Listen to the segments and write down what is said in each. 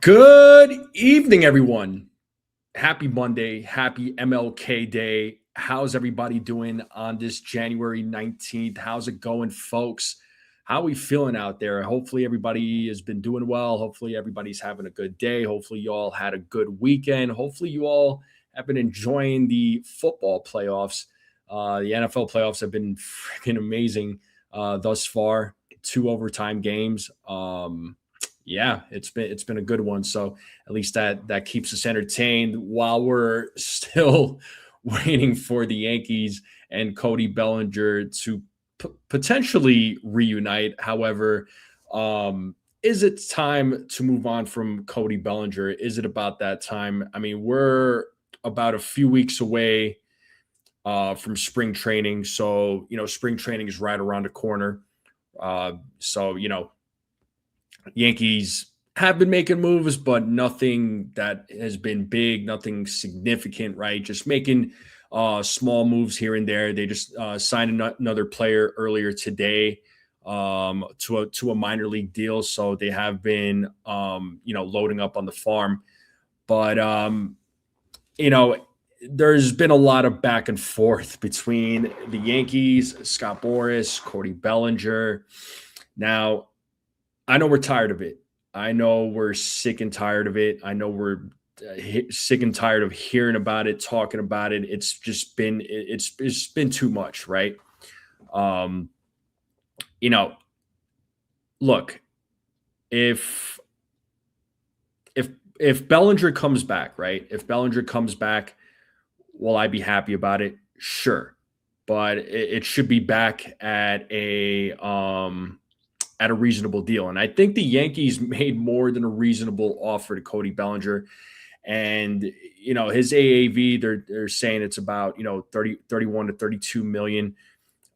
Good evening, everyone. Happy Monday. Happy MLK Day. How's everybody doing on this January 19th? How's it going, folks? How are we feeling out there? Hopefully, everybody has been doing well. Hopefully, everybody's having a good day. Hopefully, you all had a good weekend. Hopefully, you all have been enjoying the football playoffs. The NFL playoffs have been freaking amazing thus far. Two overtime games. Yeah, it's been a good one. So at least that keeps us entertained while we're still waiting for the Yankees and Cody Bellinger to potentially reunite. However, is it time to move on from Cody Bellinger? Is it about that time? I mean, we're about a few weeks away from spring training, so spring training is right around the corner. So Yankees have been making moves, but nothing that has been big, nothing significant, right? Just making small moves here and there. They just signed another player earlier today to a minor league deal, so they have been loading up on the farm. But there's been a lot of back and forth between the Yankees, Scott Boras, Cody Bellinger. Now, I know we're tired of it. I know we're sick and tired of it. I know we're sick and tired of hearing about it, talking about it. It's been too much, right? Um, you know, Look, if if Bellinger comes back, right? If Bellinger comes back, will I be happy about it? Sure, but it should be back at a reasonable deal. And I think the Yankees made more than a reasonable offer to Cody Bellinger. And his AAV, they're saying it's about 31 to 32 million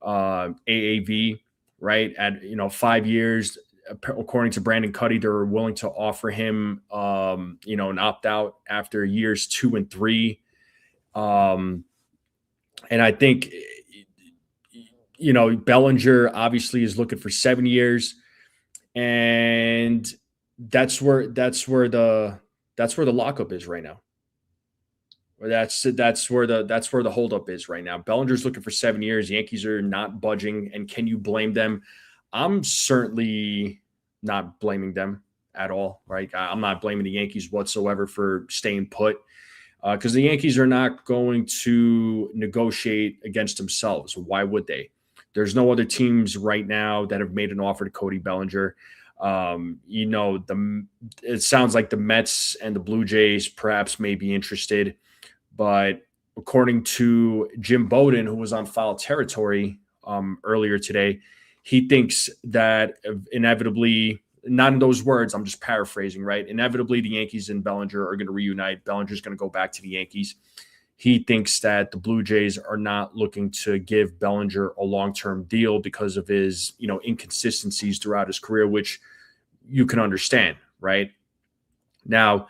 AAV, right? At 5 years, according to Brandon Cuddy, they're willing to offer him an opt out after years 2 and 3. And I think Bellinger obviously is looking for 7 years, and that's where the lockup is right now. That's where the holdup is right now. Bellinger's looking for 7 years. Yankees are not budging, and can you blame them? I'm certainly not blaming them at all. Right? I'm not blaming the Yankees whatsoever for staying put because the Yankees are not going to negotiate against themselves. Why would they? There's no other teams right now that have made an offer to Cody Bellinger. It sounds like the Mets and the Blue Jays perhaps may be interested, but according to Jim Bowden, who was on Foul Territory earlier today, he thinks that inevitably, not in those words, I'm just paraphrasing, right? Inevitably, the Yankees and Bellinger are going to reunite. Bellinger's going to go back to the Yankees. He thinks that the Blue Jays are not looking to give Bellinger a long-term deal because of his, inconsistencies throughout his career, which you can understand, right? Now,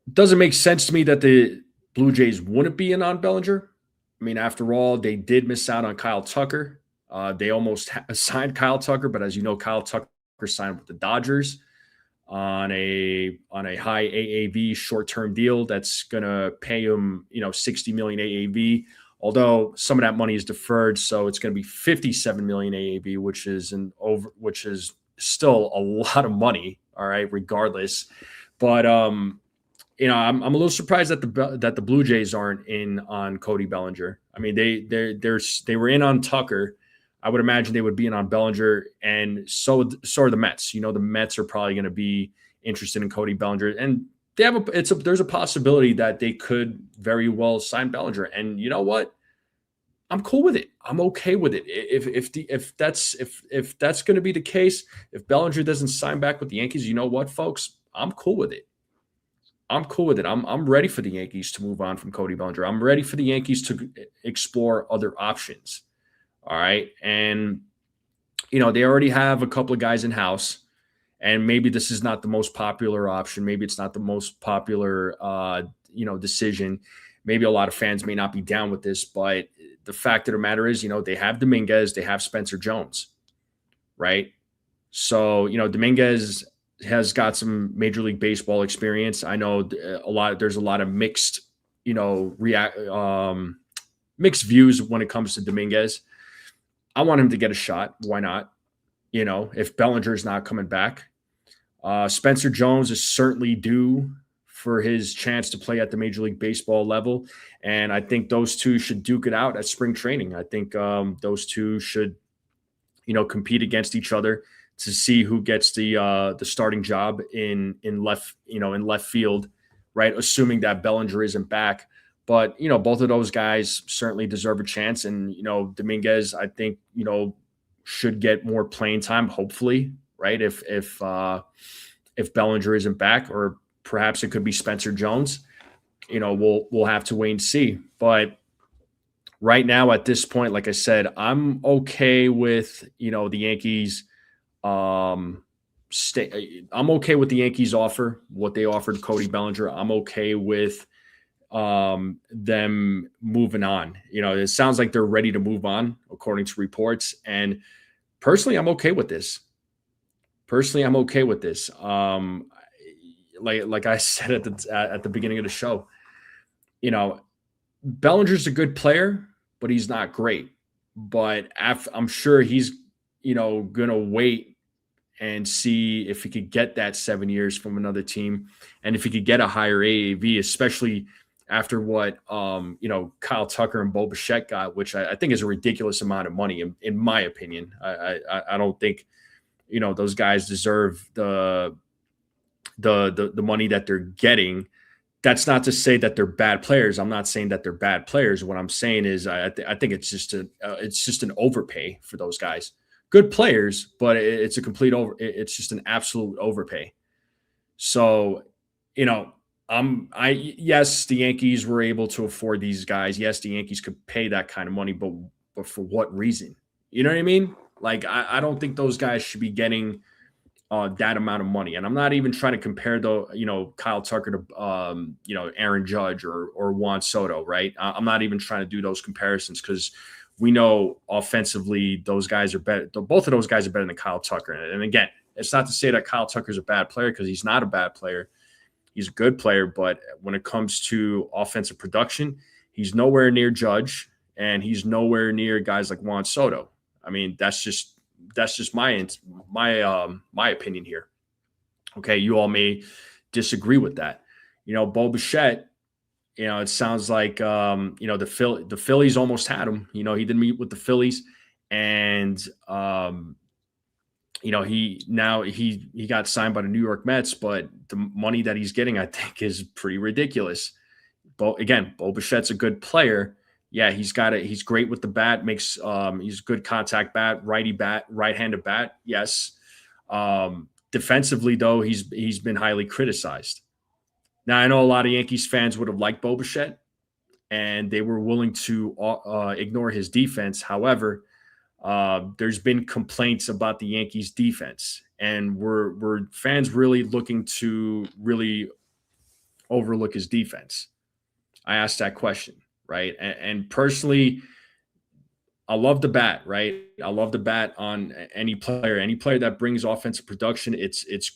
it doesn't make sense to me that the Blue Jays wouldn't be in on Bellinger. I mean, after all, they did miss out on Kyle Tucker. They almost signed Kyle Tucker, but as you know, Kyle Tucker signed with the Dodgers on a high AAV short-term deal that's going to pay him 60 million AAV, although some of that money is deferred, so it's going to be 57 million AAV, which is still a lot of money, all right, regardless. But I'm a little surprised that the Blue Jays aren't in on Cody Bellinger. I mean, they were in on Tucker. I would imagine they would be in on Bellinger, and so are the Mets. The Mets are probably going to be interested in Cody Bellinger, and there's a possibility that they could very well sign Bellinger. And you know what? I'm cool with it. I'm okay with it. If that's going to be the case, if Bellinger doesn't sign back with the Yankees, you know what, folks? I'm cool with it. I'm cool with it. I'm ready for the Yankees to move on from Cody Bellinger. I'm ready for the Yankees to explore other options. All right. And, they already have a couple of guys in house, and maybe this is not the most popular option. Maybe it's not the most popular, decision. Maybe a lot of fans may not be down with this, but the fact of the matter is, they have Dominguez, they have Spencer Jones, right? So, Dominguez has got some Major League Baseball experience. I know there's a lot of mixed, mixed views when it comes to Dominguez. I want him to get a shot. Why not? If Bellinger is not coming back, Spencer Jones is certainly due for his chance to play at the Major League Baseball level, and I think those two should duke it out at spring training. I think those two should, compete against each other to see who gets the starting job in left field, right? Assuming that Bellinger isn't back. But both of those guys certainly deserve a chance, and Dominguez, I think should get more playing time, hopefully, right? If Bellinger isn't back, or perhaps it could be Spencer Jones. We'll have to wait and see. But right now, at this point, like I said, I'm okay with the Yankees. I'm okay with the Yankees offer, what they offered Cody Bellinger. I'm okay with them moving on. It sounds like they're ready to move on, according to reports. And personally, I'm okay with this. Like I said at the beginning of the show, Bellinger's a good player, but he's not great. But I'm sure he's gonna wait and see if he could get that 7 years from another team, and if he could get a higher AAV, especially after what Kyle Tucker and Bo Bichette got, which I think is a ridiculous amount of money in my opinion. I don't think those guys deserve the money that they're getting. That's not to say that they're bad players. I'm not saying that they're bad players. What I'm saying is I think it's just an overpay for those guys. Good players, but it's it's just an absolute overpay. So, yes, the Yankees were able to afford these guys. Yes, the Yankees could pay that kind of money, but for what reason? You know what I mean? Like, I don't think those guys should be getting that amount of money. And I'm not even trying to compare Kyle Tucker to Aaron Judge or Juan Soto, right? I'm not even trying to do those comparisons, because we know offensively those guys are better. Both of those guys are better than Kyle Tucker. And again, it's not to say that Kyle Tucker's a bad player, because he's not a bad player. He's a good player, but when it comes to offensive production, he's nowhere near Judge, and he's nowhere near guys like Juan Soto. I mean, that's just my opinion here. Okay, you all may disagree with that. Bo Bichette, it sounds like the Phillies almost had him. He didn't meet with the Phillies, and he got signed by the New York Mets, but the money that he's getting, I think, is pretty ridiculous. Bo Bichette's a good player. Yeah, he's great with the bat, he's a good contact bat, right-handed bat. Yes. Defensively, though, he's been highly criticized. Now, I know a lot of Yankees fans would have liked Bo Bichette, and they were willing to ignore his defense. However, there's been complaints about the Yankees defense, and were fans really looking to really overlook his defense? I asked that question. Right. And personally, I love the bat, right? I love the bat on any player that brings offensive production. It's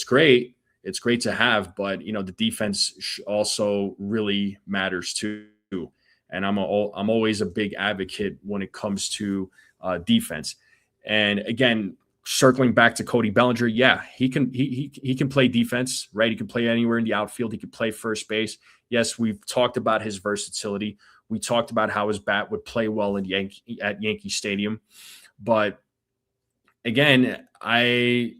great. It's great to have, but the defense also really matters too. And I'm always a big advocate when it comes to defense. And again, circling back to Cody Bellinger, yeah, he can play defense, right? He can play anywhere in the outfield. He can play first base. Yes, we've talked about his versatility. We talked about how his bat would play well at Yankee Stadium. But again, I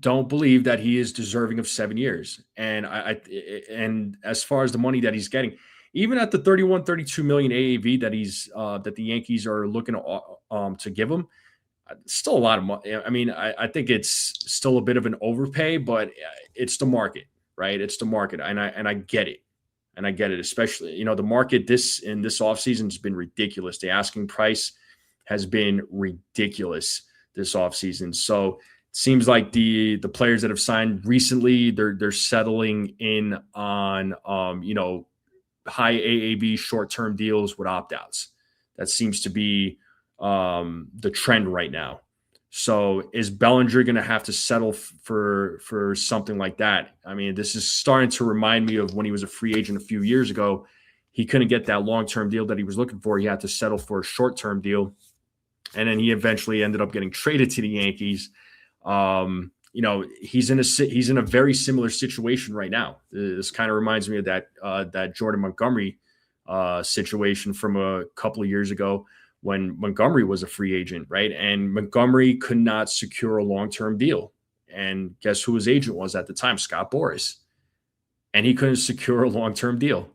don't believe that he is deserving of 7 years. And and as far as the money that he's getting, even at the 32 million AAV that the Yankees are looking to give him, still a lot of money. I mean, I think it's still a bit of an overpay, but it's the market, right? It's the market, and I get it. And I get it, especially, the market in this offseason has been ridiculous. The asking price has been ridiculous this offseason. So it seems like the players that have signed recently, they're settling in on high AAV short-term deals with opt-outs. That seems to be the trend right now. So is Bellinger going to have to settle for something like that? I mean, this is starting to remind me of when he was a free agent a few years ago. He couldn't get that long-term deal that he was looking for. He had to settle for a short-term deal, and then he eventually ended up getting traded to the Yankees. He's in a very similar situation right now. This kind of reminds me of that Jordan Montgomery situation from a couple of years ago when Montgomery was a free agent, right? And Montgomery could not secure a long-term deal. And guess who his agent was at the time? Scott Boras. And he couldn't secure a long-term deal,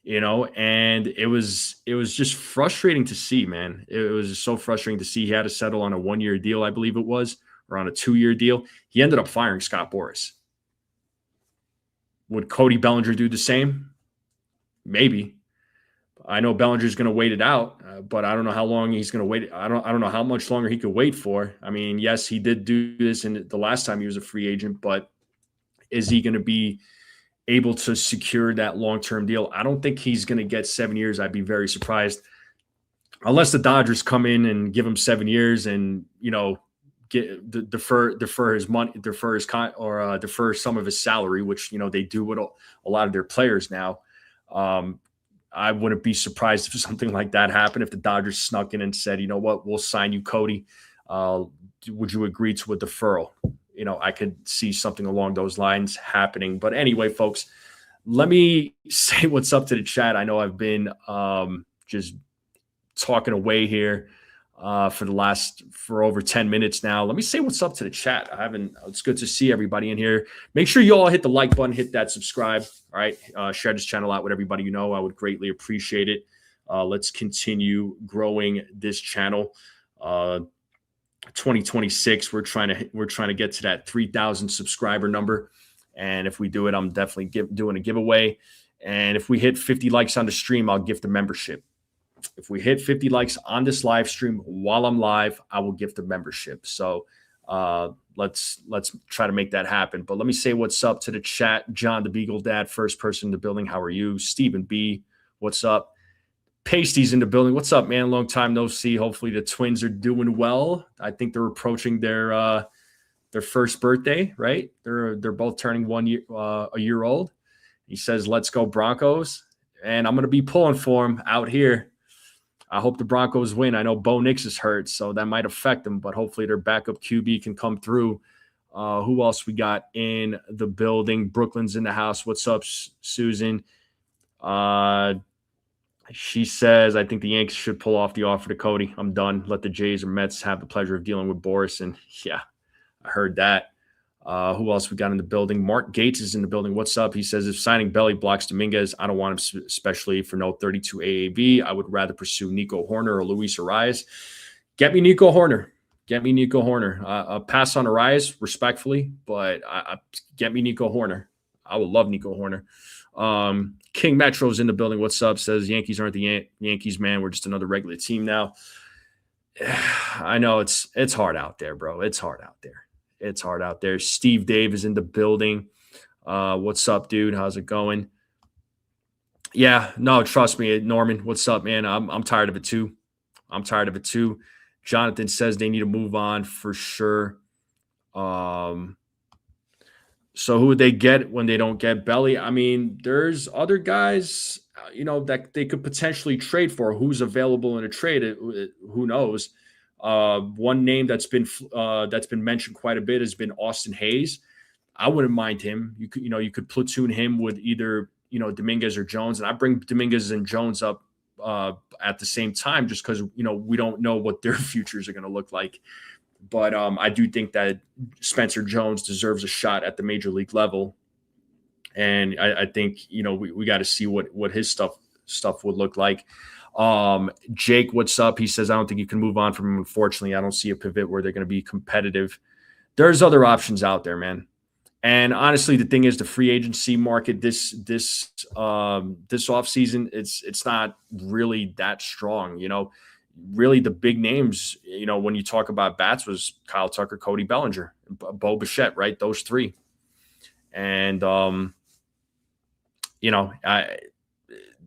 and it was just frustrating to see, man. It was just so frustrating to see. He had to settle on a 1-year deal, I believe it was, or on a 2-year deal. He ended up firing Scott Boras. Would Cody Bellinger do the same? Maybe. I know Bellinger's going to wait it out, but I don't know how long he's going to wait. I don't know how much longer he could wait for. I mean, yes, he did do this in the last time he was a free agent, but is he going to be able to secure that long-term deal? I don't think he's going to get 7 years. I'd be very surprised, unless the Dodgers come in and give him 7 years and defer his money, defer some of his salary, which they do with a lot of their players now. I wouldn't be surprised if something like that happened, if the Dodgers snuck in and said, you know what, we'll sign you, Cody. Would you agree to a deferral? I could see something along those lines happening. But anyway, folks, let me say what's up to the chat. I know I've been just talking away here for over 10 minutes now. Let me say what's up to the chat. It's good to see everybody in here. Make sure you all hit the like button, hit that subscribe. All right. Share this channel out with everybody you know. I would greatly appreciate it. Let's continue growing this channel. 2026, we're trying to get to that 3,000 subscriber number. And if we do it, I'm definitely doing a giveaway. And if we hit 50 likes on the stream, I'll gift a membership. If we hit 50 likes on this live stream while I'm live, I will gift a membership. So let's try to make that happen. But let me say what's up to the chat. John the Beagle Dad, first person in the building. How are you? Stephen B, what's up? Pasty's in the building. What's up, man? Long time no see. Hopefully the Twins are doing well. I think they're approaching their first birthday, right? They're both turning a year old. He says, "Let's go Broncos," and I'm going to be pulling for him out here. I hope the Broncos win. I know Bo Nix is hurt, so that might affect them, but hopefully their backup QB can come through. Who else we got in the building? Brooklyn's in the house. What's up, Susan? She says, I think the Yankees should pull off the offer to Cody. I'm done. Let the Jays or Mets have the pleasure of dealing with Boras. And yeah, I heard that. Who else we got in the building? Mark Gates is in the building. What's up? He says, if signing Belly blocks Dominguez, I don't want him, especially for no 32 AAV. I would rather pursue Nico Horner or Luis Arias. Get me Nico Horner. Pass on Arias respectfully, but get me Nico Horner. I would love Nico Horner. King Metro's in the building. What's up? Says Yankees aren't the Yankees, man. We're just another regular team now. I know it's hard out there, bro. It's hard out there. Steve Dave is in the building. What's up, dude? How's it going? Yeah, no, trust me, Norman. What's up, man? I'm tired of it too. Jonathan says they need to move on for sure. So who would they get when they don't get Belly? I mean, there's other guys, that they could potentially trade for. Who's available in a trade? Who knows? One name that's been mentioned quite a bit has been Austin Hayes. I wouldn't mind him. You could platoon him with either Dominguez or Jones, and I bring Dominguez and Jones up at the same time just because we don't know what their futures are going to look like. But I do think that Spencer Jones deserves a shot at the major league level. And I think, we got to see what his stuff would look like. Jake, what's up? He says, I don't think you can move on from him. Unfortunately, I don't see a pivot where they're going to be competitive. There's other options out there, man. And honestly, the thing is, the free agency market this offseason, it's not really that strong. Really the big names, when you talk about bats, was Kyle Tucker, Cody Bellinger, Bo Bichette, right? Those three. And,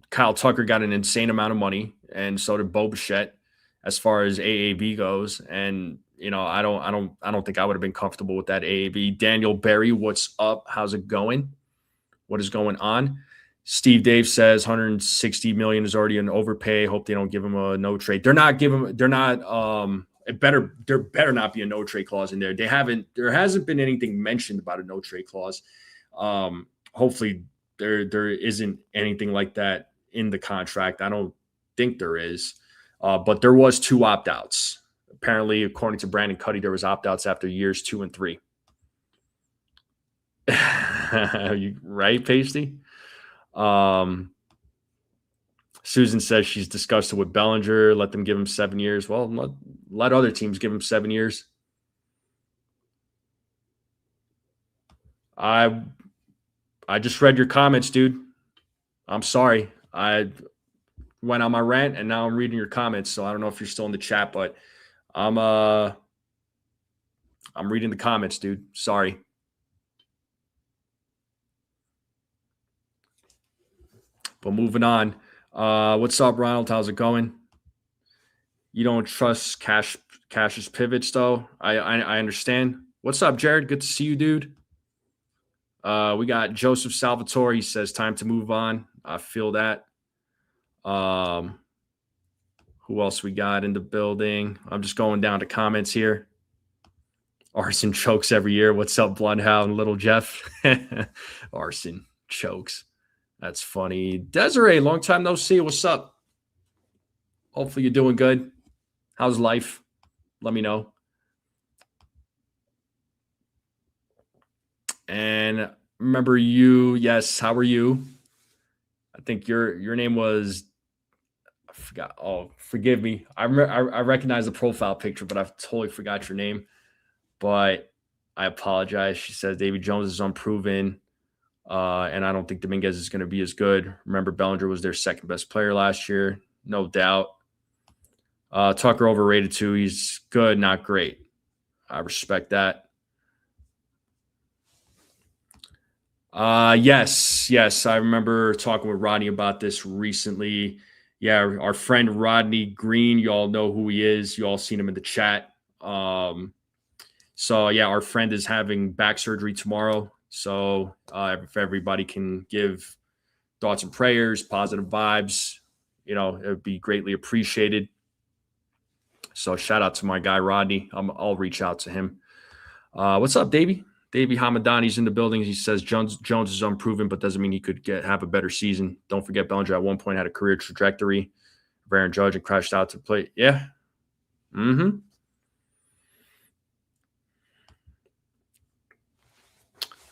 Kyle Tucker got an insane amount of money, and so did Bo Bichette as far as AAV goes. And, I don't think I would have been comfortable with that AAV. Daniel Berry, what's up? How's it going? What is going on? Steve Dave says 160 million is already an overpay. Hope they don't give him a no trade. They're not giving. They're not. There better not be a no trade clause in there. There hasn't been anything mentioned about a no trade clause. Hopefully there isn't anything like that in the contract. I don't think there is. But there was 2 opt-outs. Apparently, according to Brandon Cuddy, there was opt-outs after years 2 and 3. Right, Pasty? Susan says she's discussed it with Bellinger. Let them give him 7 years. Well, let other teams give him 7 years. I just read your comments, dude. I'm sorry. I went on my rant and now I'm reading your comments. So I don't know if you're still in the chat, but I'm reading the comments, dude. Sorry. But moving on. What's up, Ronald? How's it going? You don't trust Cash's pivots, though. I understand. What's up, Jared? Good to see you, dude. We got Joseph Salvatore. He says time to move on. I feel that. Who else we got in the building? I'm just going down to comments here. Arson chokes every year. What's up, Bloodhound, Little Jeff? Arson chokes. That's funny. Desiree, long time no see. What's up? Hopefully you're doing good. How's life? Let me know. And remember you. Yes. How are you? I think your name was, I forgot. Oh, forgive me. I recognize the profile picture, but I've totally forgot your name. But I apologize. She says Davy Jones is unproven. And I don't think Dominguez is going to be as good. Remember, Bellinger was their second best player last year. No doubt. Tucker overrated too. He's good, not great. I respect that. Yes. I remember talking with Rodney about this recently. Yeah, our friend Rodney Green, you all know who he is. You all seen him in the chat. So yeah, our friend is having back surgery tomorrow. So if everybody can give thoughts and prayers, positive vibes, it would be greatly appreciated. So shout out to my guy, Rodney. I'll reach out to him. What's up, Davey? Davey Hamadani's in the building. He says Jones is unproven, but doesn't mean he could have a better season. Don't forget Bellinger at one point had a career trajectory. Aaron Judge and crashed out to play. Yeah. Mm-hmm.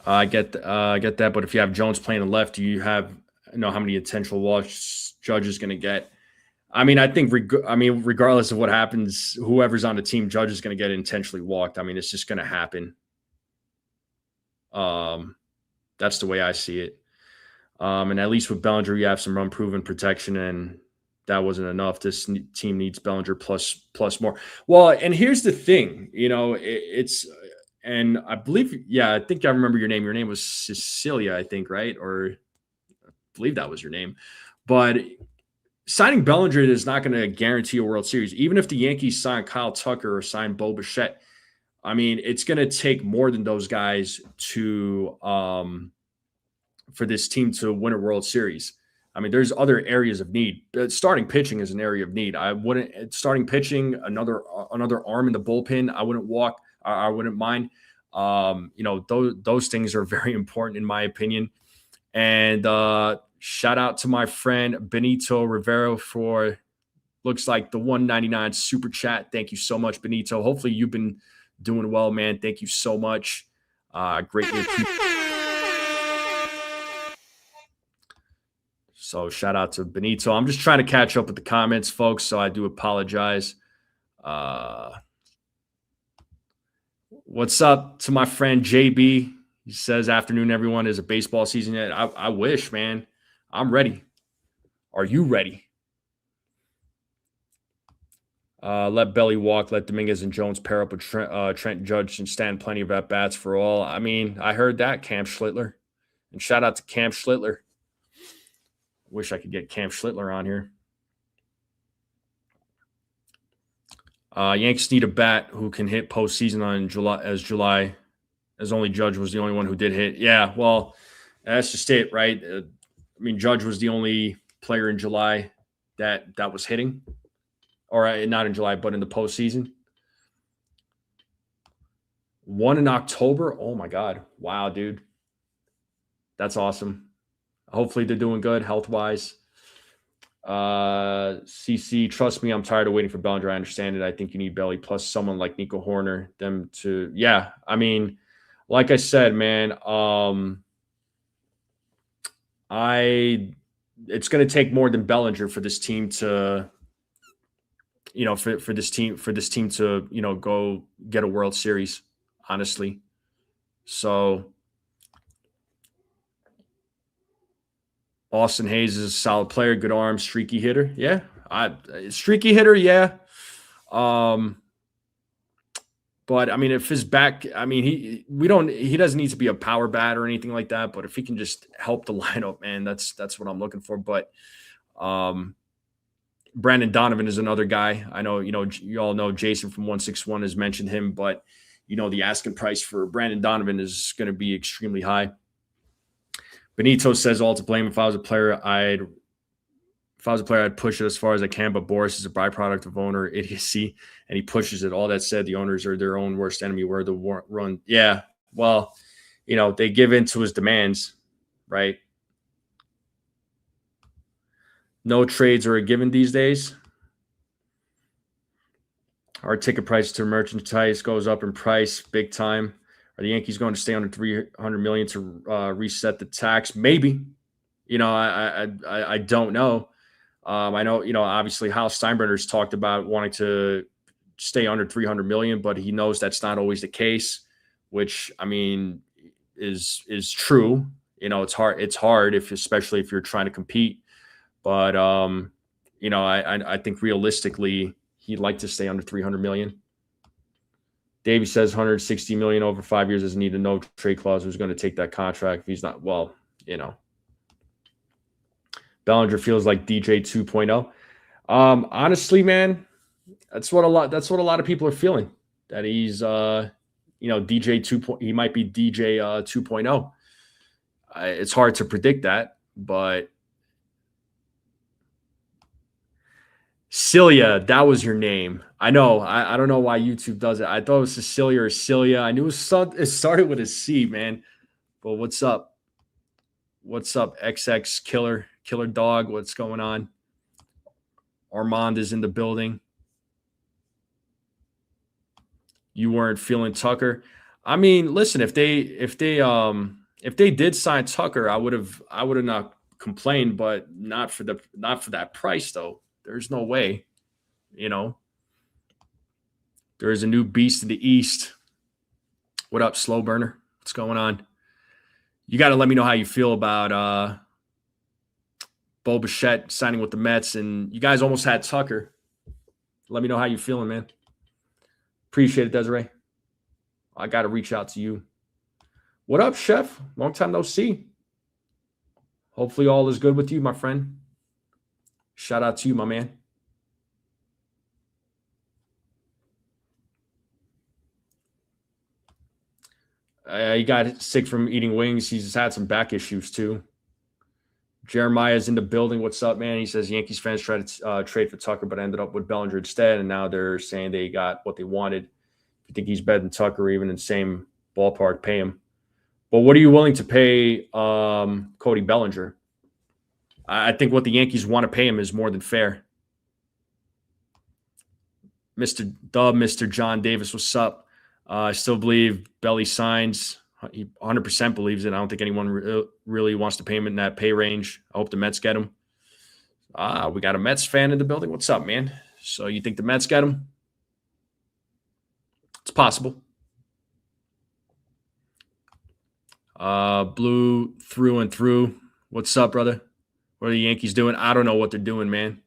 I get that, but if you have Jones playing the left, do you have how many intentional walks Judge is going to get? I mean, I think regardless of what happens, whoever's on the team, Judge is going to get intentionally walked. I mean, it's just going to happen. That's the way I see it. And at least with Bellinger, you have some unproven protection, and that wasn't enough. This team needs Bellinger plus more. Well, and here's the thing, it's. And I believe, I think I remember your name. Your name was Cecilia, I think, right? Or I believe that was your name. But signing Bellinger is not going to guarantee a World Series. Even if the Yankees sign Kyle Tucker or sign Bo Bichette, I mean, it's going to take more than those guys to for this team to win a World Series. I mean, there's other areas of need. Starting pitching is an area of need. Starting pitching, another arm in the bullpen, I wouldn't mind. Those things are very important in my opinion. And shout out to my friend Benito Rivera for looks like the 199 super chat. Thank you so much, Benito. Hopefully you've been doing well, man. Thank you so much. Greatly appreciate. So shout out to Benito. I'm just trying to catch up with the comments, folks. So I do apologize. What's up to my friend JB? He says, afternoon, everyone. Is a baseball season yet? I wish, man. I'm ready. Are you ready? Let Belly walk. Let Dominguez and Jones pair up with Trent Judge and stand plenty of at-bats for all. I mean, I heard that, Cam Schlittler. And shout out to Cam Schlittler. Wish I could get Cam Schlittler on here. Yankees need a bat who can hit postseason on July, as only Judge was the only one who did hit. Yeah, well, that's just it, right? I mean, Judge was the only player in July that was hitting, or not in July, but in the postseason. One in October. Oh my God! Wow, dude, that's awesome. Hopefully, they're doing good health wise. CC, trust me, I'm tired of waiting for Bellinger. I understand it. I think you need Belly plus someone like Nico Horner. Them to, yeah. I mean, like I said, man, it's going to take more than Bellinger for this team to, for this team to, go get a World Series, honestly. So Austin Hayes is a solid player, good arm, streaky hitter. Yeah. Streaky hitter, yeah. But I mean, if his back, I mean, he doesn't need to be a power bat or anything like that. But if he can just help the lineup, man, that's what I'm looking for. But Brandon Donovan is another guy. I know, you all know Jason from 161 has mentioned him, but the asking price for Brandon Donovan is going to be extremely high. Benito says all to blame. If I was a player, I'd push it as far as I can, but Boras is a byproduct of owner idiocy, and he pushes it. All that said, the owners are their own worst enemy where the run. Yeah, well, they give in to his demands, right? No trades are a given these days. Our ticket price to merchandise goes up in price big time. Are the Yankees going to stay under $300 million to reset the tax? Maybe. I don't know. I know, obviously Hal Steinbrenner's talked about wanting to stay under 300 million, but he knows that's not always the case, which I mean is true. It's hard especially if you're trying to compete. But I think realistically he'd like to stay under 300 million. Davey says 160 million over 5 years doesn't need a no trade clause. Who's going to take that contract if he's not? Well, Bellinger feels like DJ 2.0. Honestly, man, that's what a lot of people are feeling. That he's DJ 2. He might be DJ 2.0. It's hard to predict that, but Celia, that was your name. I know. I don't know why YouTube does it. I thought it was Cecilia or Celia. I knew it started with a C, man. But what's up? What's up, XX Killer Dog? What's going on? Armand is in the building. You weren't feeling Tucker. I mean, listen, if they did sign Tucker, I would have not complained, but not for that price though. There's no way. There is a new beast in the East. What up, Slow Burner? What's going on? You got to let me know how you feel about Bo Bichette signing with the Mets, and you guys almost had Tucker. Let me know how you're feeling, man. Appreciate it, Desiree. I got to reach out to you. What up, Chef? Long time no see. Hopefully all is good with you, my friend. Shout out to you, my man. He got sick from eating wings. He's had some back issues too. Jeremiah's in the building. What's up, man? He says Yankees fans tried to trade for Tucker, but ended up with Bellinger instead, and now they're saying they got what they wanted. If you think he's better than Tucker, even in the same ballpark, pay him. But what are you willing to pay Cody Bellinger? I think what the Yankees want to pay him is more than fair. Mr. Dub, Mr. John Davis, what's up? I still believe Belly signs. He 100% believes it. I don't think anyone really wants to pay him in that pay range. I hope the Mets get him. We got a Mets fan in the building. What's up, man? So you think the Mets get him? It's possible. Blue through and through. What's up, brother? What are the Yankees doing? I don't know what they're doing, man.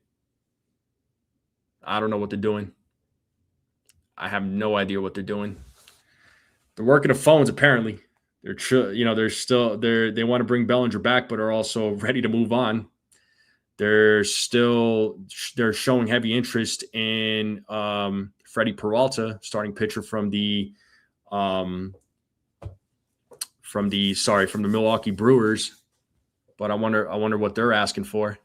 I don't know what they're doing. I have no idea what they're doing. They're working the phones, apparently. They want to bring Bellinger back, but are also ready to move on. they're showing heavy interest in Freddie Peralta, starting pitcher from the Milwaukee Brewers. But I wonder what they're asking for.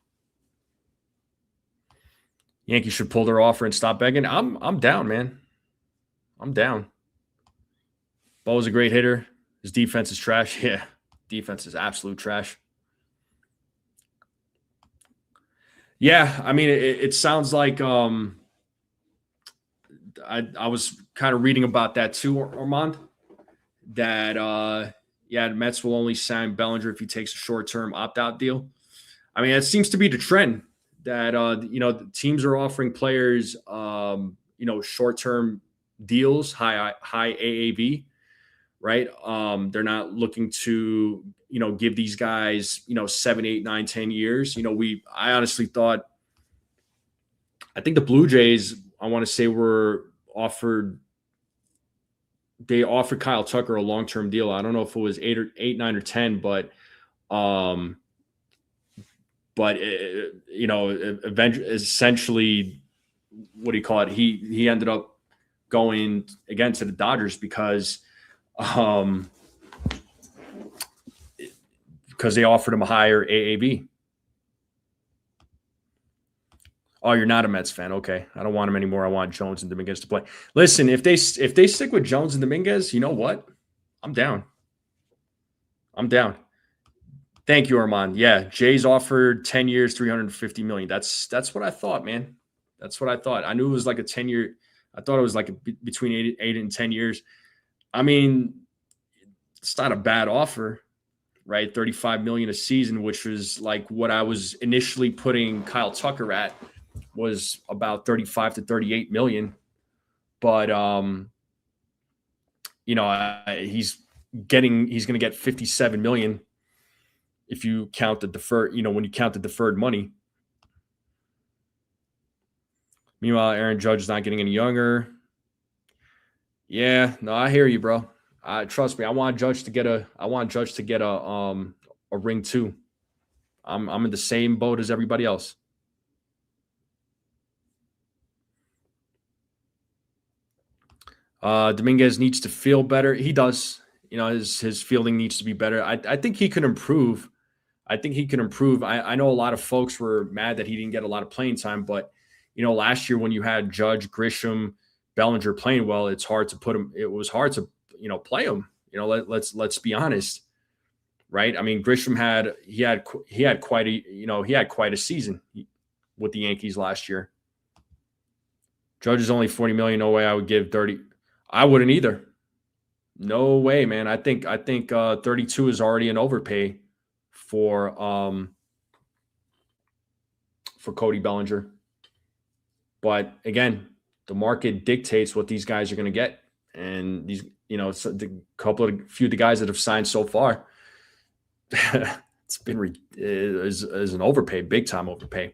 Yankees should pull their offer and stop begging. I'm down, man. I'm down. Bo's a great hitter. His defense is trash. Yeah, defense is absolute trash. Yeah, I mean, it sounds like I was kind of reading about that too, Armand. That the Mets will only sign Bellinger if he takes a short-term opt-out deal. I mean, it seems to be the trend that the teams are offering players short-term deals, high AAV, right? They're not looking to give these guys 7, 8, 9, 10 years. I honestly thought, I think the Blue Jays, I want to say, they offered Kyle Tucker a long-term deal. I don't know if it was 8, 9, or 10, but eventually, essentially, what do you call it? He ended up going again to the Dodgers because they offered him a higher AAV. Oh, you're not a Mets fan. Okay. I don't want him anymore. I want Jones and Dominguez to play. Listen, if they stick with Jones and Dominguez, you know what? I'm down. Thank you, Armand. Yeah, Jays offered 10 years, $350 million. That's what I thought, man. That's what I thought. I knew it was like a 10-year. I thought it was like between 8 and 10 years. I mean, it's not a bad offer, right? $35 million a season, which was like what I was initially putting Kyle Tucker at, was about 35 to 38 million. But he's going to get 57 million if you count the deferred, when you count the deferred money. Meanwhile, Aaron Judge is not getting any younger. Yeah, no, I hear you, bro. Trust me, I want Judge to get a ring too. I'm in the same boat as everybody else. Dominguez needs to feel better. He does. His fielding needs to be better. I think he can improve. I know a lot of folks were mad that he didn't get a lot of playing time, but last year when you had Judge, Grisham, Bellinger playing well, it was hard to play him. Let's be honest, right? I mean, Grisham had quite a season with the Yankees last year. Judge is only $40 million. No way I would give 30. I wouldn't either. No way, man. I think 32 is already an overpay for Cody Bellinger. But again, the market dictates what these guys are going to get, and these, few of the guys that have signed so far, it's been is an overpay, big time overpay.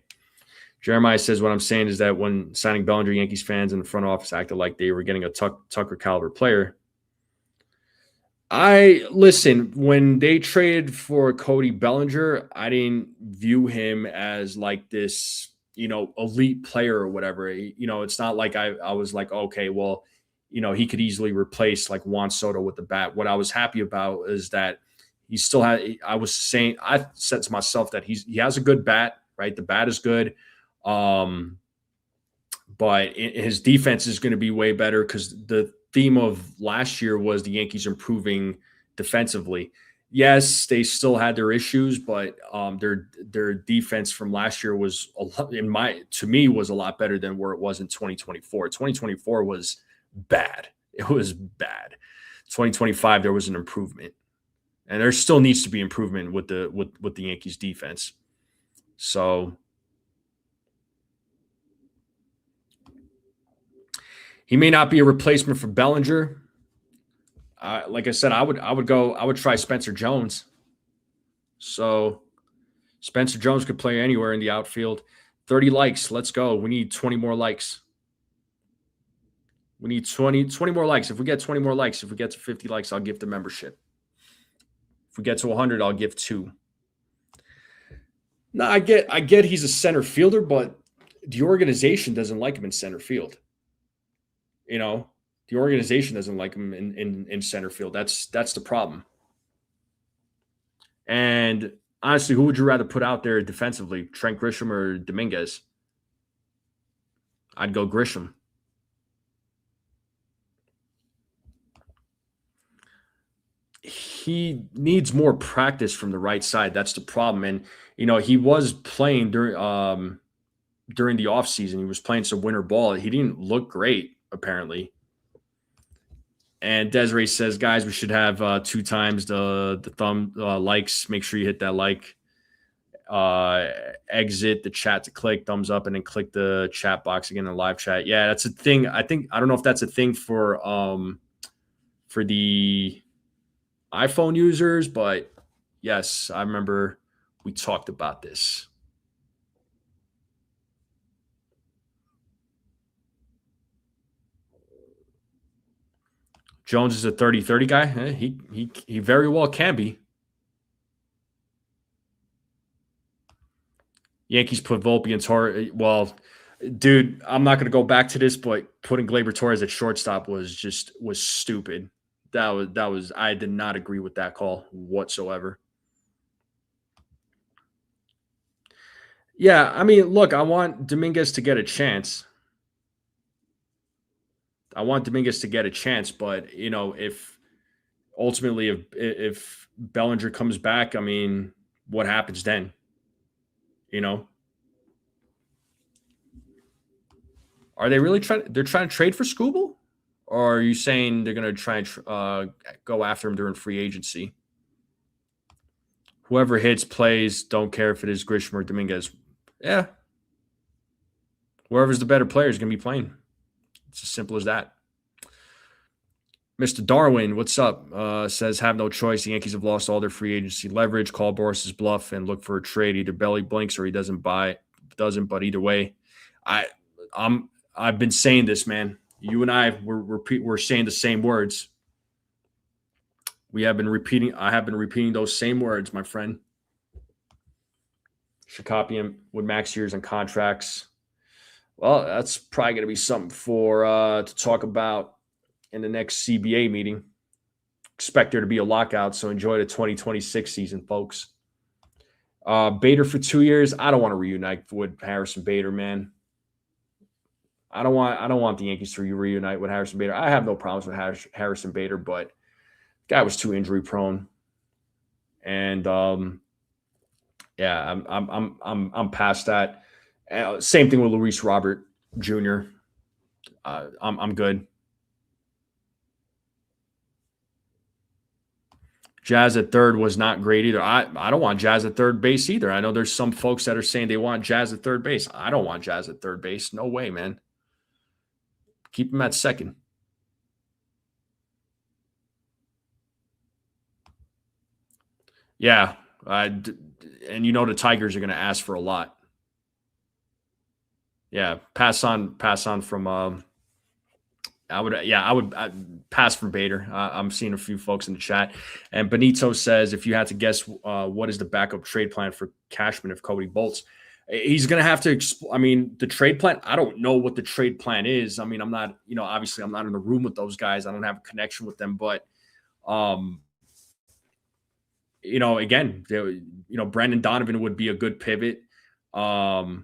Jeremiah says, what I'm saying is that when signing Bellinger, Yankees fans in the front office acted like they were getting a Tucker caliber player. Listen, when they traded for Cody Bellinger, I didn't view him as like this, elite player or whatever. It's not like I was like, okay, well, he could easily replace like Juan Soto with the bat. What I was happy about is that he still had, I said to myself that he has a good bat, right? The bat is good. But his defense is going to be way better because the theme of last year was the Yankees improving defensively. Yes, they still had their issues, but their defense from last year was to me was a lot better than where it was in 2024. 2024 was bad. It was bad. 2025 there was an improvement, and there still needs to be improvement with the Yankees defense. So he may not be a replacement for Bellinger. Like I said, I would try Spencer Jones. So Spencer Jones could play anywhere in the outfield. 30 likes. Let's go. We need 20 more likes. We need 20 more likes. If we get 20 more likes, if we get to 50 likes, I'll give the membership. If we get to 100, I'll give 2. No, I get he's a center fielder, but the organization doesn't like him in center field. You know, the organization doesn't like him in center field. That's the problem. And honestly, who would you rather put out there defensively, Trent Grisham or Dominguez? I'd go Grisham. He needs more practice from the right side. That's the problem. And he was playing during the offseason. He was playing some winter ball. He didn't look great, apparently. And Desiree says, guys, we should have 2 times the thumb likes. Make sure you hit that like, exit the chat to click thumbs up, and then click the chat box again in the live chat. Yeah, that's a thing. I don't know if that's a thing for the iPhone users, but yes, I remember we talked about this. Jones is a 30-30 guy. He very well can be. Yankees put Volpe and Torres. Well, dude, I'm not going to go back to this, but putting Gleyber Torres at shortstop was stupid. That was I did not agree with that call whatsoever. Yeah, I mean, look, I want Dominguez to get a chance. I want Dominguez to get a chance, but if ultimately if Bellinger comes back, I mean, what happens then? You know, are they really trying? They're trying to trade for Scooble, or are you saying they're going to try and go after him during free agency? Whoever hits plays. Don't care if it is Grisham or Dominguez. Yeah, whoever's the better player is going to be playing. It's as simple as that. Mr. Darwin, what's up? Says have no choice. The Yankees have lost all their free agency leverage. Call Boras' bluff and look for a trade. Either Belly blinks or he doesn't. But either way, I I've been saying this, man. You and I we're saying the same words. We have been repeating. I have been repeating those same words, my friend. Should copy him with max years and contracts. Well, that's probably going to be something for to talk about in the next CBA meeting. Expect there to be a lockout, so enjoy the 2026 season, folks. Bader for 2 years. I don't want to reunite with Harrison Bader, man. I don't want the Yankees to reunite with Harrison Bader. I have no problems with Harrison Bader, but the guy was too injury prone, and yeah, I'm past that. Same thing with Luis Robert Jr. I'm good. Jazz at third was not great either. I don't want Jazz at third base either. I know there's some folks that are saying they want Jazz at third base. I don't want Jazz at third base. No way, man. Keep him at second. Yeah. And the Tigers are going to ask for a lot. Yeah. Pass on from I'd pass from Bader. I'm seeing a few folks in the chat. And Benito says, if you had to guess, what is the backup trade plan for Cashman if Cody bolts? He's going to have to, the trade plan, I don't know what the trade plan is. I mean, I'm not, obviously I'm not in the room with those guys. I don't have a connection with them, but, again, Brandon Donovan would be a good pivot. But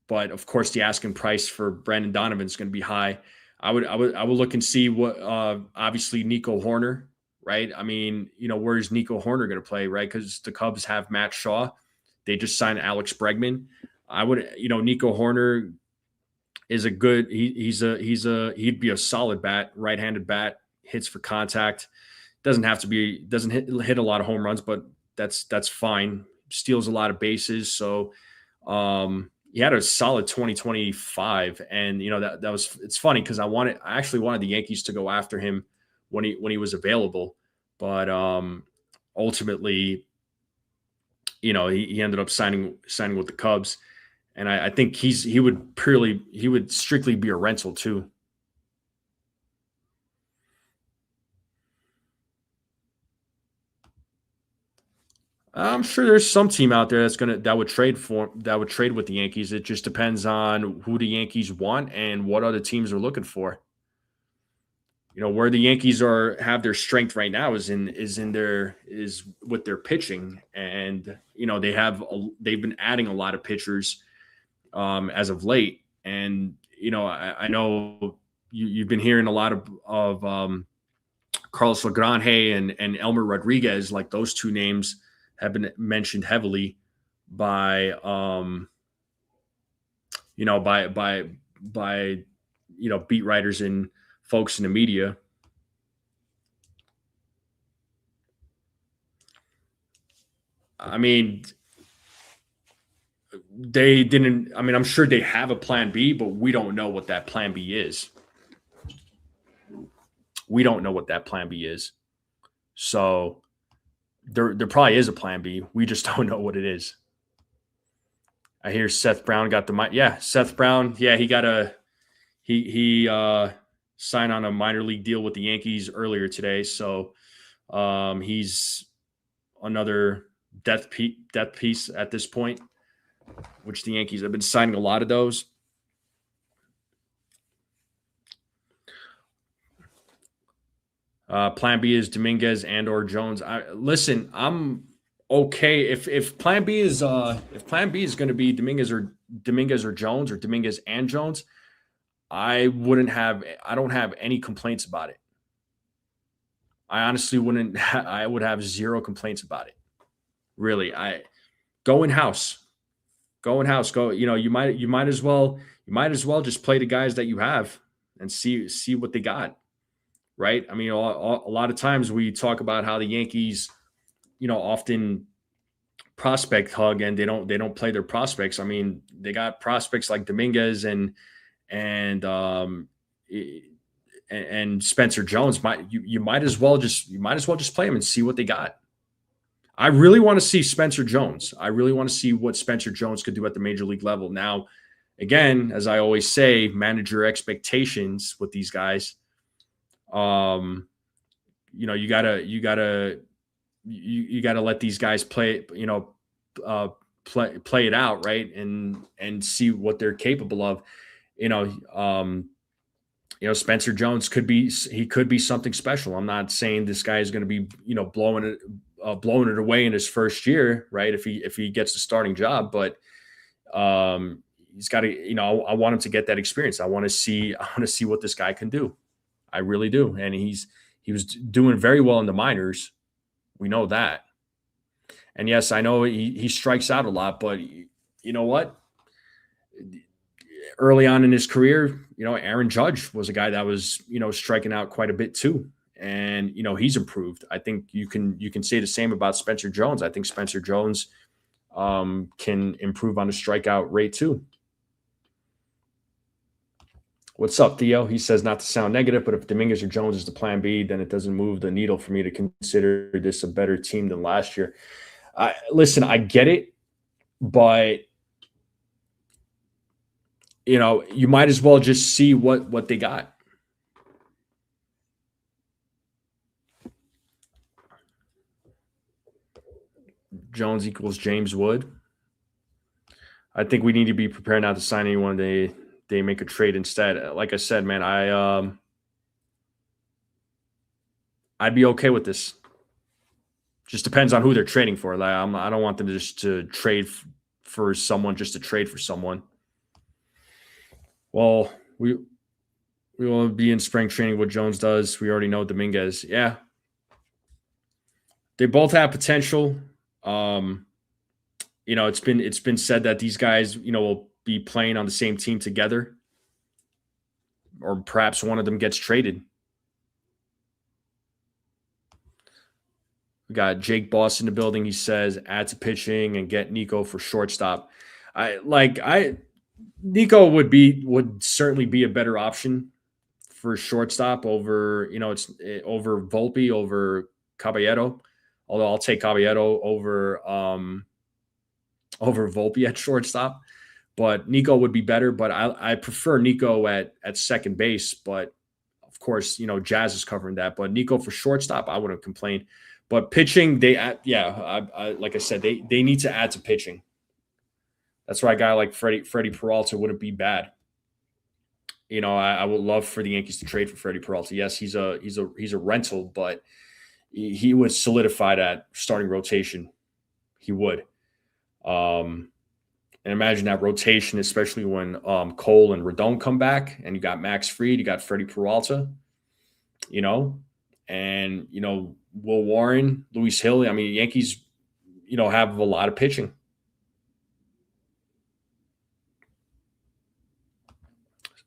of course the asking price for Brandon Donovan is going to be high. I would look and see what obviously Nico Horner, right? I mean, where's Nico Horner going to play, right? Because the Cubs have Matt Shaw. They just signed Alex Bregman. I would, Nico Horner is a good. He'd be a solid bat, right-handed bat, hits for contact. Doesn't hit a lot of home runs, but that's fine. Steals a lot of bases, so. He had a solid 2025, and that was. It's funny because I actually wanted the Yankees to go after him when he was available, but ultimately, he ended up signing with the Cubs, and I think he would strictly be a rental too. I'm sure there's some team out there that would trade with the Yankees. It just depends on who the Yankees want and what other teams are looking for. Where the Yankees have their strength right now is with their pitching, and they've been adding a lot of pitchers as of late. And I know you've been hearing a lot of Carlos Lagrange and Elmer Rodriguez, like those two names have been mentioned heavily by by beat writers and folks in the media. I mean, they didn't. I mean, I'm sure they have a plan B, but we don't know what that plan B is. We don't know what that plan B is. So there probably is a plan B. We just don't know what it is. I hear Seth Brown got the mic. Yeah, Seth Brown. Yeah, he signed on a minor league deal with the Yankees earlier today. So he's another death piece at this point, which the Yankees have been signing a lot of those. Plan B is Dominguez and or Jones. I'm okay if Plan B is going to be Dominguez or Jones or Dominguez and Jones. I don't have any complaints about it. I honestly wouldn't. I would have zero complaints about it. Really, go in house. Go in house. Go. You might as well just play the guys that you have and see what they got. Right. I mean, a lot of times we talk about how the Yankees, often prospect hug and they don't play their prospects. I mean, they got prospects like Dominguez and Spencer Jones. You might as well just play them and see what they got. I really want to see Spencer Jones. I really want to see what Spencer Jones could do at the major league level. Now, again, as I always say, manage your expectations with these guys. You gotta let these guys play, play it out, right, and see what they're capable of. Spencer Jones could be something special. I'm not saying this guy is going to be, blowing it away in his first year, right? If he gets the starting job, but he's got to, I want him to get that experience. I want to see what this guy can do. I really do. And he was doing very well in the minors. We know that. And yes, I know he strikes out a lot, but you know what? Early on in his career, Aaron Judge was a guy that was, striking out quite a bit too. And, he's improved. I think you can say the same about Spencer Jones. I think Spencer Jones can improve on the strikeout rate too. What's up, Theo? He says, not to sound negative, but if Dominguez or Jones is the plan B, then it doesn't move the needle for me to consider this a better team than last year. Listen, I get it, but you might as well just see what they got. Jones equals James Wood. I think we need to be prepared not to sign anyone they make a trade instead. Like I said, man, I'd be okay with this. Just depends on who they're trading for. Like I don't want them to trade for someone just to trade for someone. Well, we will be in spring training. What Jones does, we already know. Dominguez, yeah, they both have potential. It's been said that these guys, will be playing on the same team together, or perhaps one of them gets traded. We got Jake Boss in the building. He says, add to pitching and get Nico for shortstop. Nico would certainly be a better option for shortstop over, it's over Volpe, over Caballero. Although I'll take Caballero over Volpe at shortstop. But Nico would be better. But I prefer Nico at second base. But course, Jazz is covering that. But Nico for shortstop, I wouldn't complain. But pitching, like I said, they need to add to pitching. That's why a guy like Freddie Peralta wouldn't be bad. I would love for the Yankees to trade for Freddie Peralta. Yes, he's a rental, but he would solidify that starting rotation. He would. And imagine that rotation, especially when Cole and Rodon come back, and you got Max Fried, you got Freddie Peralta, and Will Warren, Luis Hill. I mean, Yankees, have a lot of pitching.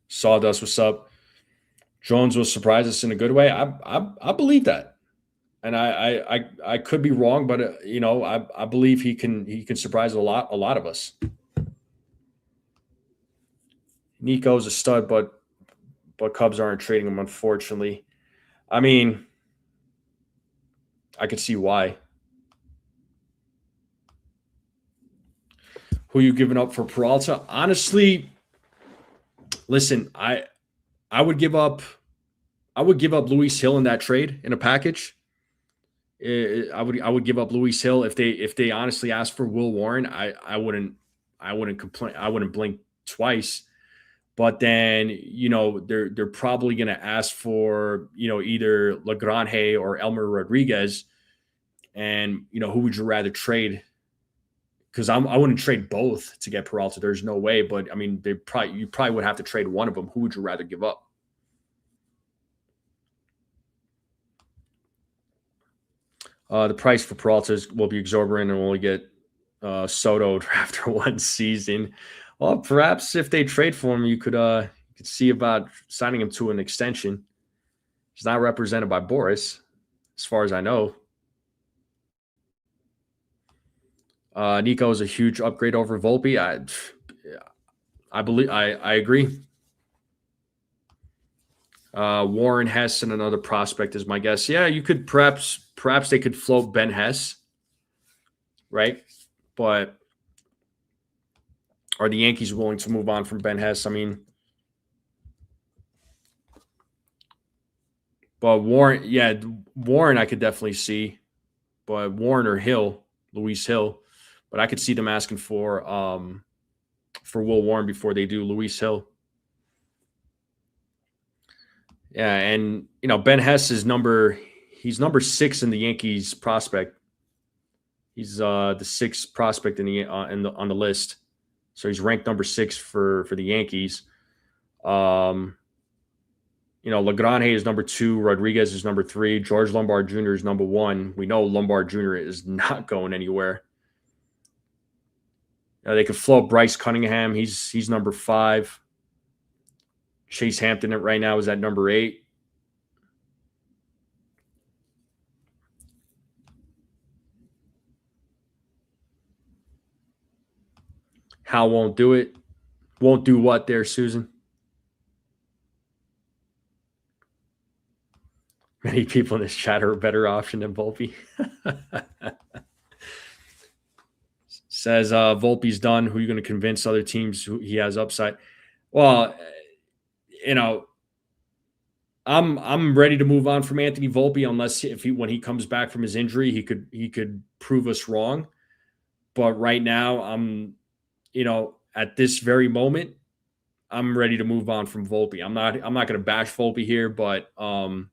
Sawdust, what's up? Jones will surprise us in a good way. I believe that, and I could be wrong, but I believe he can surprise a lot of us. Nico's a stud, but Cubs aren't trading him, unfortunately. I mean, I could see why. Who you giving up for Peralta? Honestly, listen, I would give up Luis Hill in that trade in a package. I would give up Luis Hill if they honestly asked for Will Warren. I wouldn't complain. I wouldn't blink twice. But then they're probably going to ask for either Lagrange or Elmer Rodriguez, and who would you rather trade? Because I wouldn't trade both to get Peralta. There's no way. But I mean, you probably would have to trade one of them. Who would you rather give up? The price for Peralta will be exorbitant, and we'll only get Soto after one season. Well, perhaps if they trade for him, you could see about signing him to an extension. He's not represented by Boras, as far as I know. Nico is a huge upgrade over Volpe. I believe I agree. Warren Hess and another prospect is my guess. Yeah, you could perhaps they could float Ben Hess, right? But are the Yankees willing to move on from Ben Hess? I mean, but Warren I could definitely see, but Warren or Hill, Luis Hill, but I could see them asking for Will Warren before they do Luis Hill. Yeah, and Ben Hess is he's number 6 in the Yankees prospect. He's the 6th prospect on the list. So he's ranked number 6 for the Yankees. Lagrange is number 2. Rodriguez is number 3. George Lombard Jr. is number 1. We know Lombard Jr. is not going anywhere. They could float Bryce Cunningham. He's number 5. Chase Hampton right now is at number 8. Hal won't do it. Won't do what there, Susan? Many people in this chat are a better option than Volpe. Says Volpe's done. Who are you going to convince other teams who he has upside? Well, I'm ready to move on from Anthony Volpe unless when he comes back from his injury, he could prove us wrong. But right now, I'm at this very moment, I'm ready to move on from Volpe. I'm not going to bash Volpe here, but I'm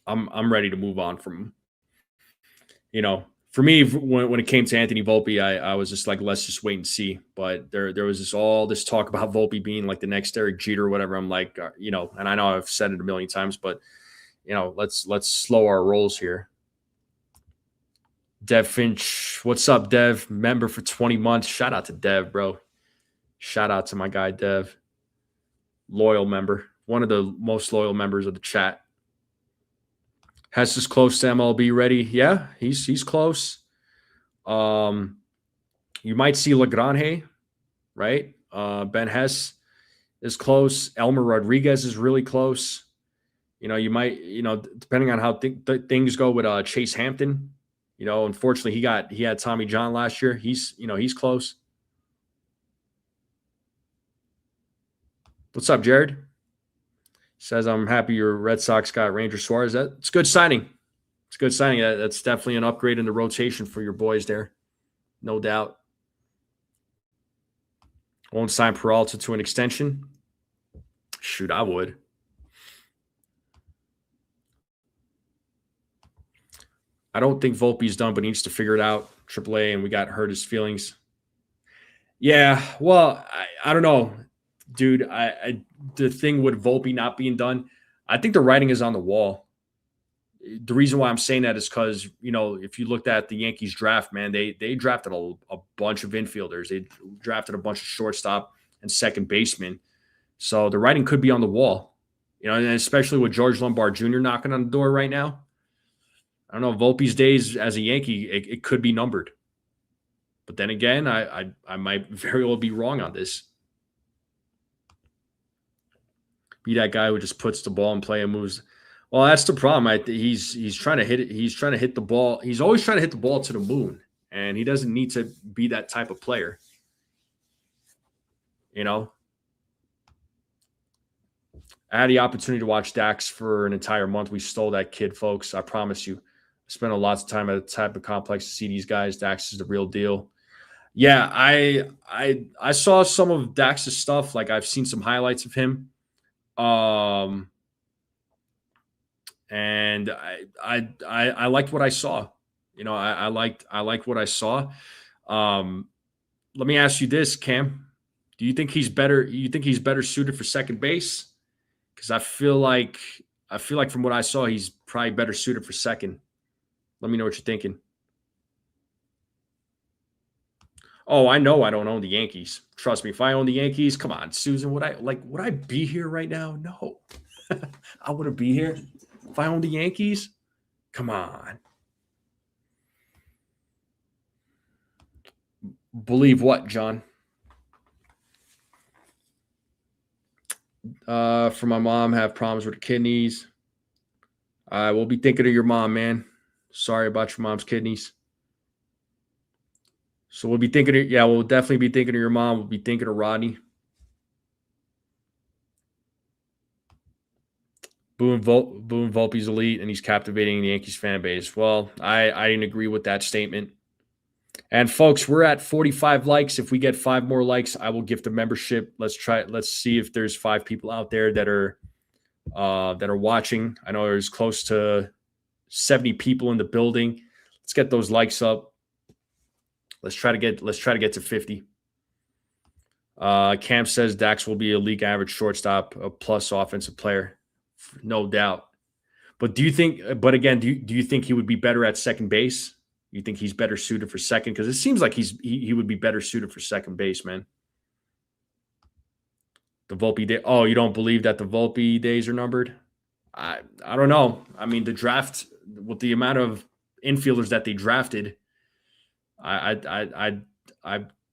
ready to move on from him. For me, when it came to Anthony Volpe, I was just like, let's just wait and see. But there was all this talk about Volpe being like the next Derek Jeter or whatever. I'm like, and I know I've said it a million times, but let's slow our rolls here. Dev Finch, what's up, Dev? Member for 20 months. Shout out to Dev, bro. Shout out to my guy, Dev. Loyal member. One of the most loyal members of the chat. Hess is close to MLB ready. Yeah, he's close. You might see Lagrange, right? Ben Hess is close. Elmer Rodriguez is really close. You might, depending on how things go with Chase Hampton. Unfortunately, he had Tommy John last year. He's close. What's up, Jared? Says, I'm happy your Red Sox got Ranger Suarez. It's a good signing. It's a good signing. That's definitely an upgrade in the rotation for your boys there. No doubt. Won't sign Peraza to an extension. Shoot, I would. I don't think Volpe's done, but he needs to figure it out. AAA, and we got hurt his feelings. Yeah, well, I don't know, dude. The thing with Volpe not being done, I think the writing is on the wall. The reason why I'm saying that is because, if you looked at the Yankees draft, man, they drafted a bunch of infielders. They drafted a bunch of shortstop and second baseman. So the writing could be on the wall, and especially with George Lombard Jr. knocking on the door right now. I don't know, Volpe's days as a Yankee, it could be numbered. But then again, I might very well be wrong on this. Be that guy who just puts the ball in play and moves. Well, that's the problem. He's trying to hit it. He's trying to hit the ball. He's always trying to hit the ball to the moon, and he doesn't need to be that type of player. I had the opportunity to watch Dax for an entire month. We stole that kid, folks. I promise you. I spent a lot of time at the type of complex to see these guys. Dax is the real deal. Yeah, I saw some of Dax's stuff. Like, I've seen some highlights of him. And I liked what I saw. I liked what I saw. Let me ask you this, Cam. Do you think he's better? You think he's better suited for second base? Because I feel like from what I saw, he's probably better suited for second. Let me know what you're thinking. Oh, I know I don't own the Yankees. Trust me, if I own the Yankees, come on, Susan, would I be here right now? No. I wouldn't be here. If I own the Yankees, come on. Believe what, John? For my mom, have problems with the kidneys. I will be thinking of your mom, man. Sorry about your mom's kidneys. So we'll definitely be thinking of your mom. We'll be thinking of Rodney. Boone Volpe's elite, and he's captivating the Yankees fan base. Well, I didn't agree with that statement. And folks, we're at 45 likes. If we get 5 more likes, I will gift a membership. Let's see if there's 5 people out there that are watching. I know there's close to 70 people in the building. Let's get those likes up. Let's try to get to 50. Cam says Dax will be a league average shortstop, a plus offensive player, no doubt. But do you think he would be better at second base? You think he's better suited for second? Because it seems like he would be better suited for second base, man. The Volpe day. Oh, you don't believe that the Volpe days are numbered? I don't know. I mean, the draft, with the amount of infielders that they drafted, I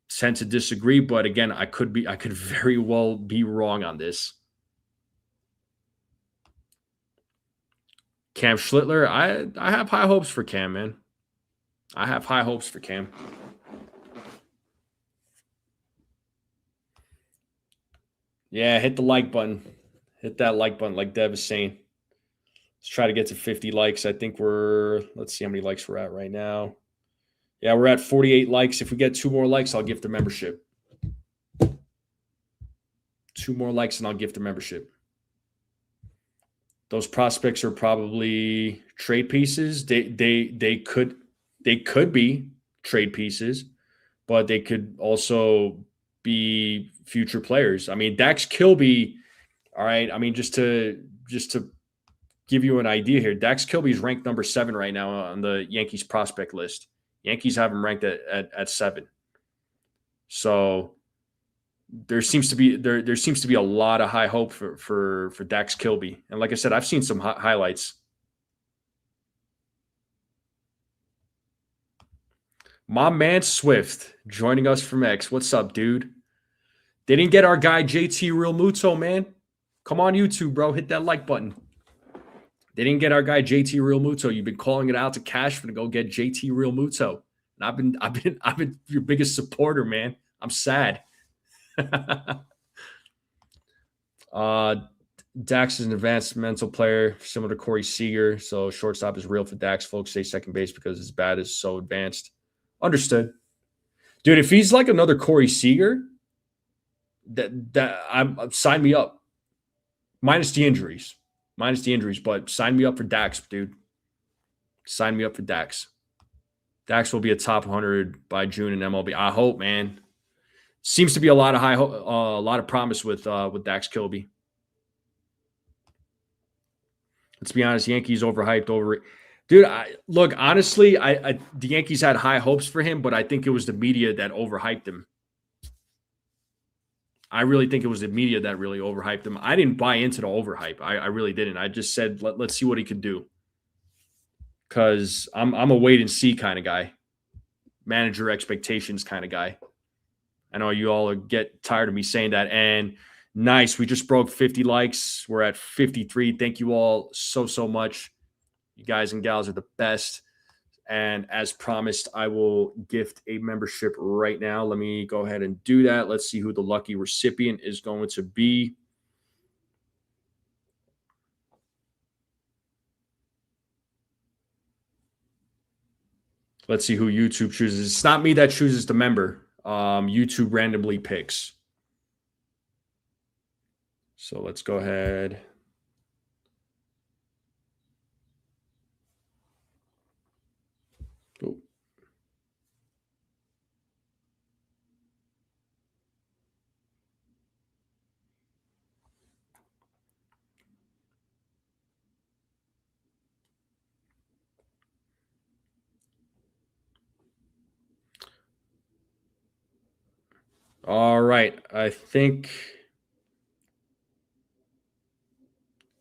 tend to disagree. But again, I could very well be wrong on this. Cam Schlittler, I have high hopes for Cam, man. I have high hopes for Cam. Yeah, hit the like button. Hit that like button, like Deb is saying. Let's try to get to 50 likes. I think let's see how many likes we're at right now. Yeah, we're at 48 likes. If we get 2 more likes, I'll gift the membership. 2 more likes and I'll gift the membership. Those prospects are probably trade pieces. They could be trade pieces, but they could also be future players. I mean, Dax Kilby, all right. I mean, just to give you an idea here, Dax Kilby is ranked number 7 right now on the Yankees prospect list. Yankees have him ranked at 7. So there seems to be a lot of high hope for Dax Kilby. And like I said, I've seen some highlights. My man Swift joining us from X. What's up, dude? They didn't get our guy JT Real Muto, man. Come on YouTube, bro. Hit that like button. They didn't get our guy JT Real Muto. You've been calling it out to Cash to go get JT Real Muto. And I've been your biggest supporter, man. I'm sad. Dax is an advanced mental player, similar to Corey Seager. So shortstop is real for Dax. Folks say second base because his bat is so advanced. Understood. Dude, if he's like another Corey Seager, I'm sign me up. Minus the injuries. Minus the injuries, but sign me up for Dax, dude. Sign me up for Dax. Dax will be a top 100 by June in MLB. I hope, man. Seems to be a lot of a lot of promise with Dax Kilby. Let's be honest, Yankees overhyped. Dude, look, honestly, the Yankees had high hopes for him, but I think it was the media that overhyped him. I really think it was the media that really overhyped him. I didn't buy into the overhype. I really didn't. I just said, let's see what he could do. Because I'm a wait and see kind of guy. Manager expectations kind of guy. I know you all get tired of me saying that. And nice, we just broke 50 likes. We're at 53. Thank you all so much. You guys and gals are the best. And as promised, I will gift a membership right now. Let me go ahead and do that. Let's see who the lucky recipient is going to be. Let's see who YouTube chooses. It's not me that chooses the member. YouTube randomly picks. So let's go ahead. Oh. All right. I think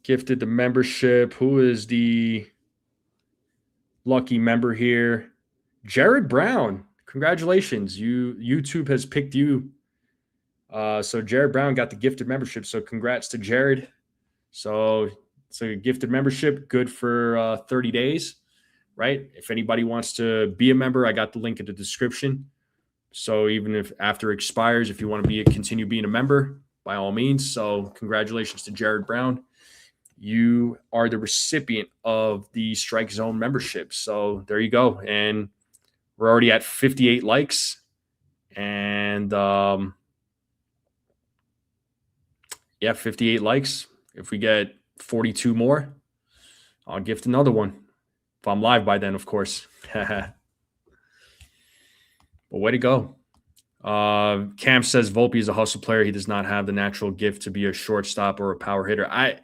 gifted the membership. Who is the lucky member here? Jared Brown. Congratulations. YouTube has picked you. So Jared Brown got the gifted membership. So congrats to Jared. So gifted membership, good for 30 days, right? If anybody wants to be a member, I got the link in the description. So even if after expires, if you want to continue being a member, by all means. So congratulations to Jared Brown. You are the recipient of the Strike Zone membership. So there you go. And we're already at 58 likes. And 58 likes. If we get 42 more, I'll gift another one. If I'm live by then, of course. But way to go. Cam says Volpe is a hustle player. He does not have the natural gift to be a shortstop or a power hitter. I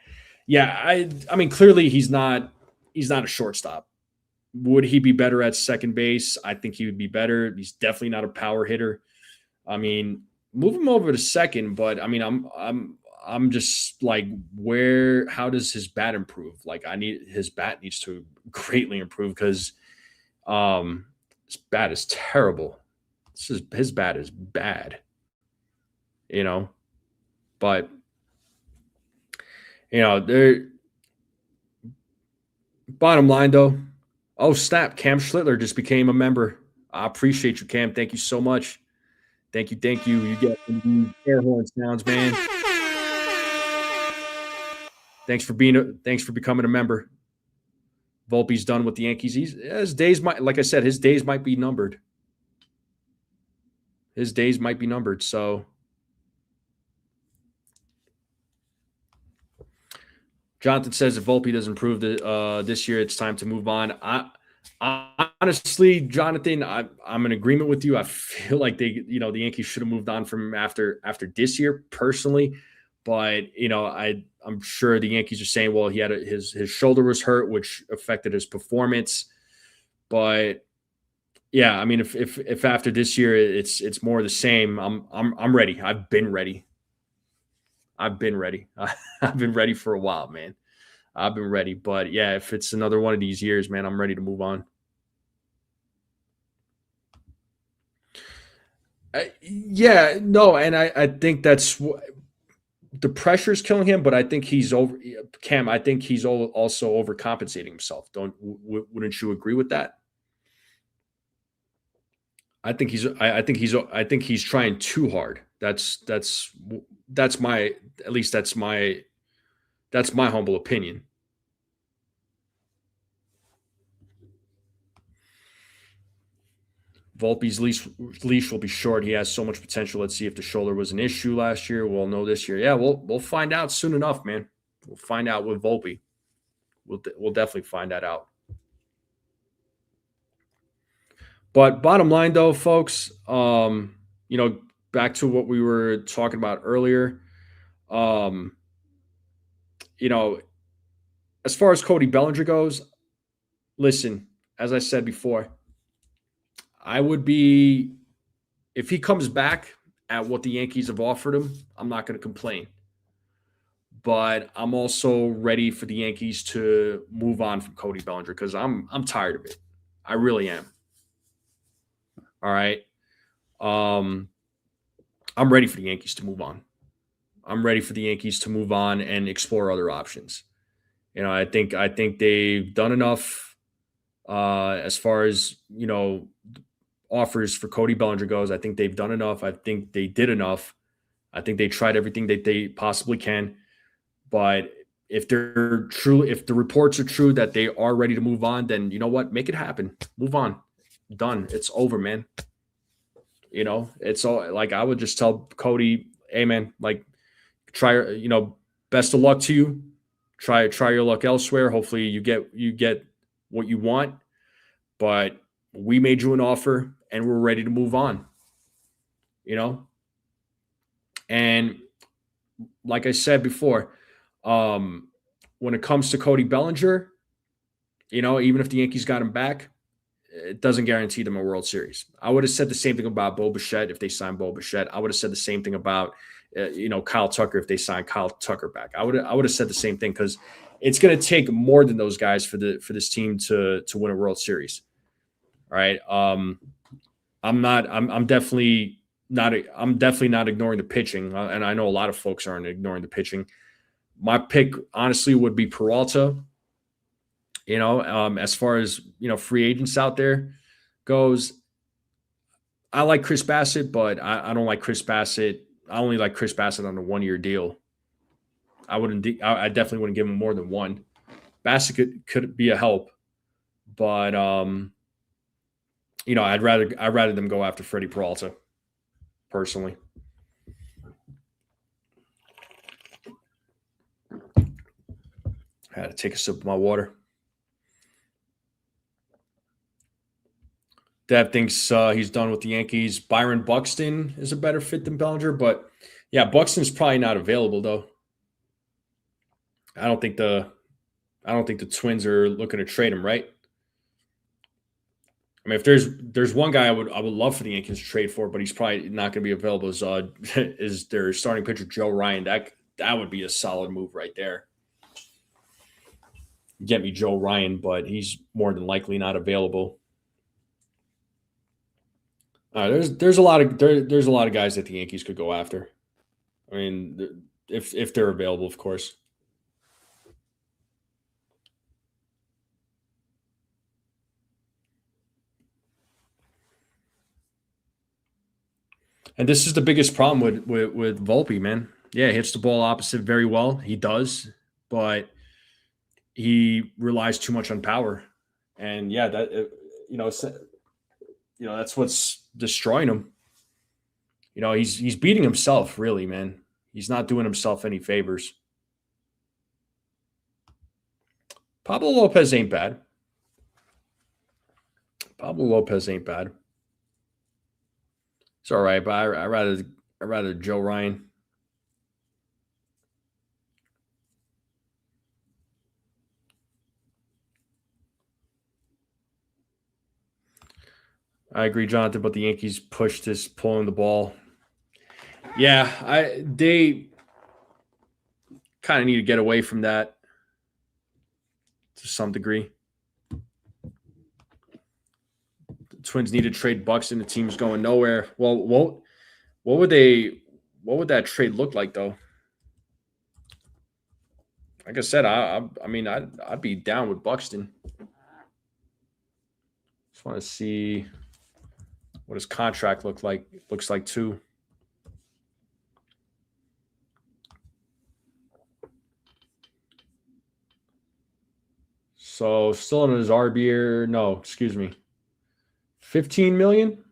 mean, clearly he's not a shortstop. Would he be better at second base? I think he would be better. He's definitely not a power hitter. I mean, move him over to second, but I mean, I'm just like, how does his bat improve? Like, his bat needs to greatly improve because his bat is terrible. His bat is bad, but bottom line though, oh snap, Cam Schlittler just became a member. I appreciate you, Cam. Thank you so much. Thank you. You get the air horn sounds, man. Thanks for becoming a member. Volpe's done with the Yankees. His days like I said, his days might be numbered. So Jonathan says if Volpe doesn't improve this year, it's time to move on. I honestly, Jonathan, I'm in agreement with you. I feel like the Yankees should have moved on from him after this year, personally. But I'm sure the Yankees are saying, well, he had his shoulder was hurt, which affected his performance. But yeah, I mean, if after this year it's more the same, I'm ready. I've been ready. I've been ready for a while, man. I've been ready. But yeah, if it's another one of these years, man, I'm ready to move on. And I think that's the pressure is killing him, but I think he's over. Cam, I think he's also overcompensating himself. Wouldn't you agree with that? I think he's trying too hard. That's my That's my humble opinion. Volpe's leash will be short. He has so much potential. Let's see if the shoulder was an issue last year. We'll know this year. Yeah, we'll find out soon enough, man. We'll find out with Volpe. We'll definitely find that out. But bottom line, though, folks, back to what we were talking about earlier. Um, you know, as far as Cody Bellinger goes, listen, as I said before, I would be, if he comes back at what the Yankees have offered him, I'm not going to complain. But I'm also ready for the Yankees to move on from Cody Bellinger because I'm tired of it. I really am. All right. I'm ready for the Yankees to move on. I'm ready for the Yankees to move on and explore other options. I think they've done enough as far as offers for Cody Bellinger goes. I think they've done enough. I think they did enough. I think they tried everything that they possibly can. But if they're true, if the reports are true that they are ready to move on, then you know what? Make it happen. Move on. Done. It's over, man. It's all like I would just tell Cody, hey man, like try, best of luck to you. Try your luck elsewhere. Hopefully you get what you want. But we made you an offer and we're ready to move on. And like I said before, when it comes to Cody Bellinger, even if the Yankees got him back, it doesn't guarantee them a World Series. I would have said the same thing about Bo Bichette if they signed Bo Bichette. I would have said the same thing about Kyle Tucker if they signed Kyle Tucker back. I would have said the same thing because it's going to take more than those guys for this team to win a World Series. All right. I'm definitely not ignoring the pitching, and I know a lot of folks aren't ignoring the pitching. My pick, honestly, would be Peralta. As far as free agents out there goes, I like Chris Bassett, but I don't like Chris Bassett. I only like Chris Bassett on a 1-year deal. I definitely wouldn't give him more than one. Bassett could be a help, but I'd rather them go after Freddie Peralta, personally. I had to take a sip of my water. Dad thinks he's done with the Yankees. Byron Buxton is a better fit than Bellinger, but yeah, Buxton's probably not available though. I don't think the Twins are looking to trade him, right? I mean, if there's one guy I would love for the Yankees to trade for, but he's probably not going to be available. Is their starting pitcher Joe Ryan? That would be a solid move right there. Get me Joe Ryan, but he's more than likely not available. There's a lot of guys that the Yankees could go after. I mean, if they're available, of course. And this is the biggest problem with Volpe, man. Yeah, he hits the ball opposite very well. He does, but he relies too much on power. And yeah, that's what's destroying him. He's beating himself, really, man. He's not doing himself any favors. Pablo Lopez ain't bad. It's all right, but I rather Joe Ryan. I agree, Jonathan, but the Yankees pushed this pulling the ball. Yeah, they kind of need to get away from that to some degree. The Twins need to trade Buxton. The team's going nowhere. Well, what would that trade look like though? Like I said, I'd be down with Buxton. Just want to see what his contract looks like too. So still in his RB, no, excuse me, 15 million.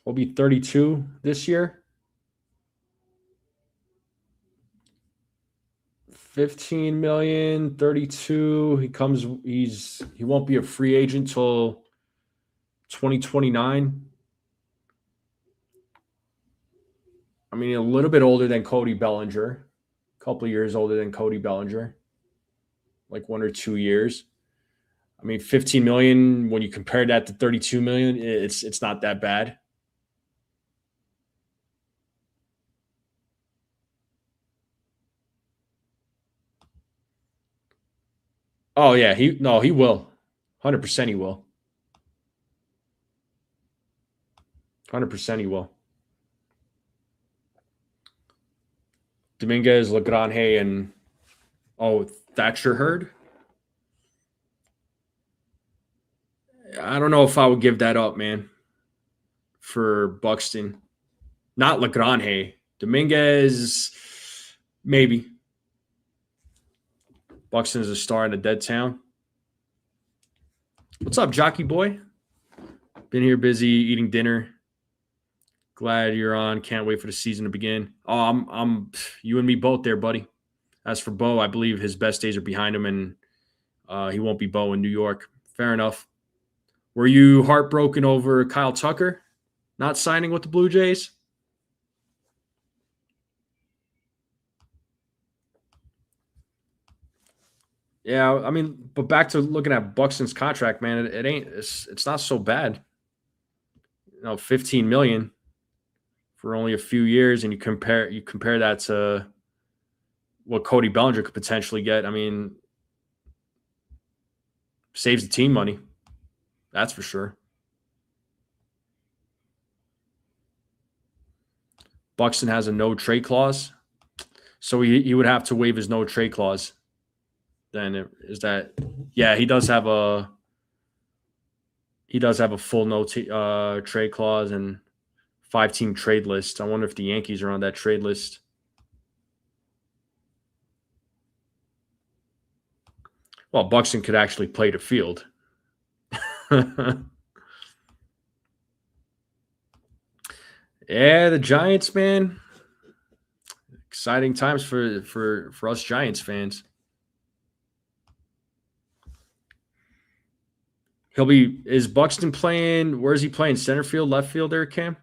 Will be 32 this year. 15 million, 32. He won't be a free agent till 2029. I mean, a little bit older than Cody Bellinger, a couple of years older than Cody Bellinger, like 1 or 2 years. I mean, 15 million, when you compare that to 32 million, it's not that bad. Oh yeah, he will. 100% he will. 100% he will. Dominguez, Lagrange, and Thatcher Hurd. I don't know if I would give that up, man, for Buxton. Not Lagrange. Dominguez, maybe. Buxton is a star in a dead town. What's up, jockey boy? Been here busy eating dinner. Glad you're on. Can't wait for the season to begin. Oh, I'm you and me both there, buddy. As for Bo, I believe his best days are behind him, and he won't be Bo in New York. Fair enough. Were you heartbroken over Kyle Tucker not signing with the Blue Jays? Yeah, I mean, but back to looking at Buxton's contract, man, it's not so bad. 15 million for only a few years, and you compare that to what Cody Bellinger could potentially get. I mean, saves the team money. That's for sure. Buxton has a no trade clause, so he would have to waive his no trade clause. Then is that? Yeah, he does have a full no trade clause and 5-team trade list. I wonder if the Yankees are on that trade list. Well, Buxton could actually play the field. Yeah, the Giants, man. Exciting times for us Giants fans. Is Buxton playing? Where is he playing? Center field, left field there, Cam?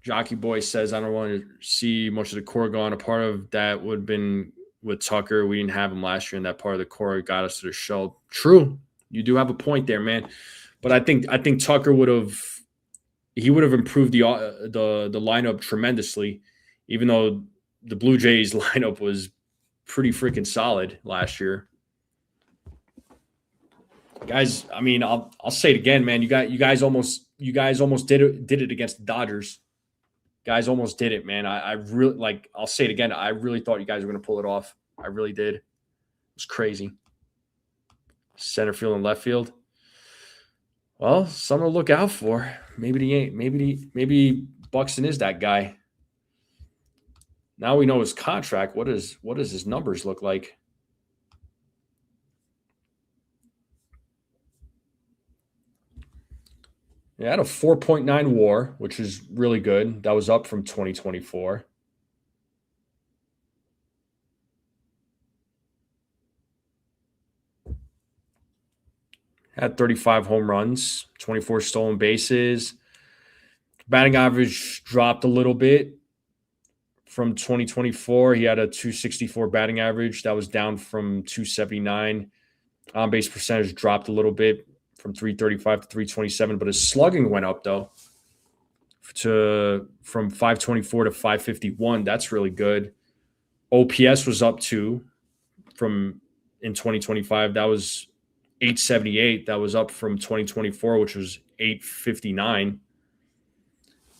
Jockey Boy says, I don't want to see much of the core gone. A part of that would have been with Tucker. We didn't have him last year, and that part of the core got us to the show. True. You do have a point there, man. But I think Tucker would have improved the lineup tremendously, even though the Blue Jays lineup was pretty freaking solid last year. Guys, I mean, I'll say it again, man. You guys almost did it against the Dodgers. Guys almost did it, man. I really I'll say it again. I really thought you guys were going to pull it off. I really did. It was crazy. Center field and left field. Well, something to look out for. Maybe Buxton is that guy. Now we know his contract. What does his numbers look like? He had a 4.9 WAR, which is really good. That was up from 2024. Had 35 home runs, 24 stolen bases. Batting average dropped a little bit from 2024. He had a 264 batting average. That was down from 279. On-base percentage dropped a little bit from 335 to 327, but his slugging went up, though, from 524 to 551. That's really good. OPS was up, too, from in 2025. That was 878. That was up from 2024, which was 859.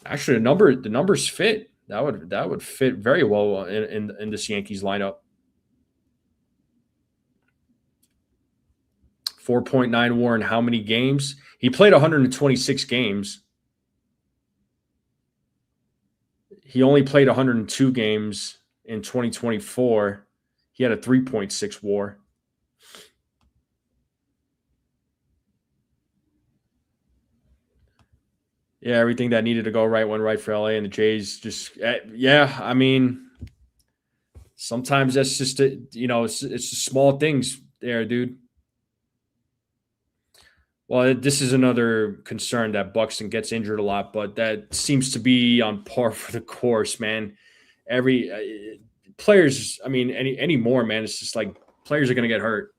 Actually, the numbers fit. That would fit very well in this Yankees lineup. 4.9 WAR in how many games? He played 126 games. He only played 102 games in 2024. He had a 3.6 WAR. Yeah, everything that needed to go right went right for LA, and the Jays just yeah. I mean, sometimes that's just it's just small things there, dude. Well, this is another concern that Buxton gets injured a lot, but that seems to be on par for the course, man. Every players, I mean, anymore, man. It's just like players are going to get hurt.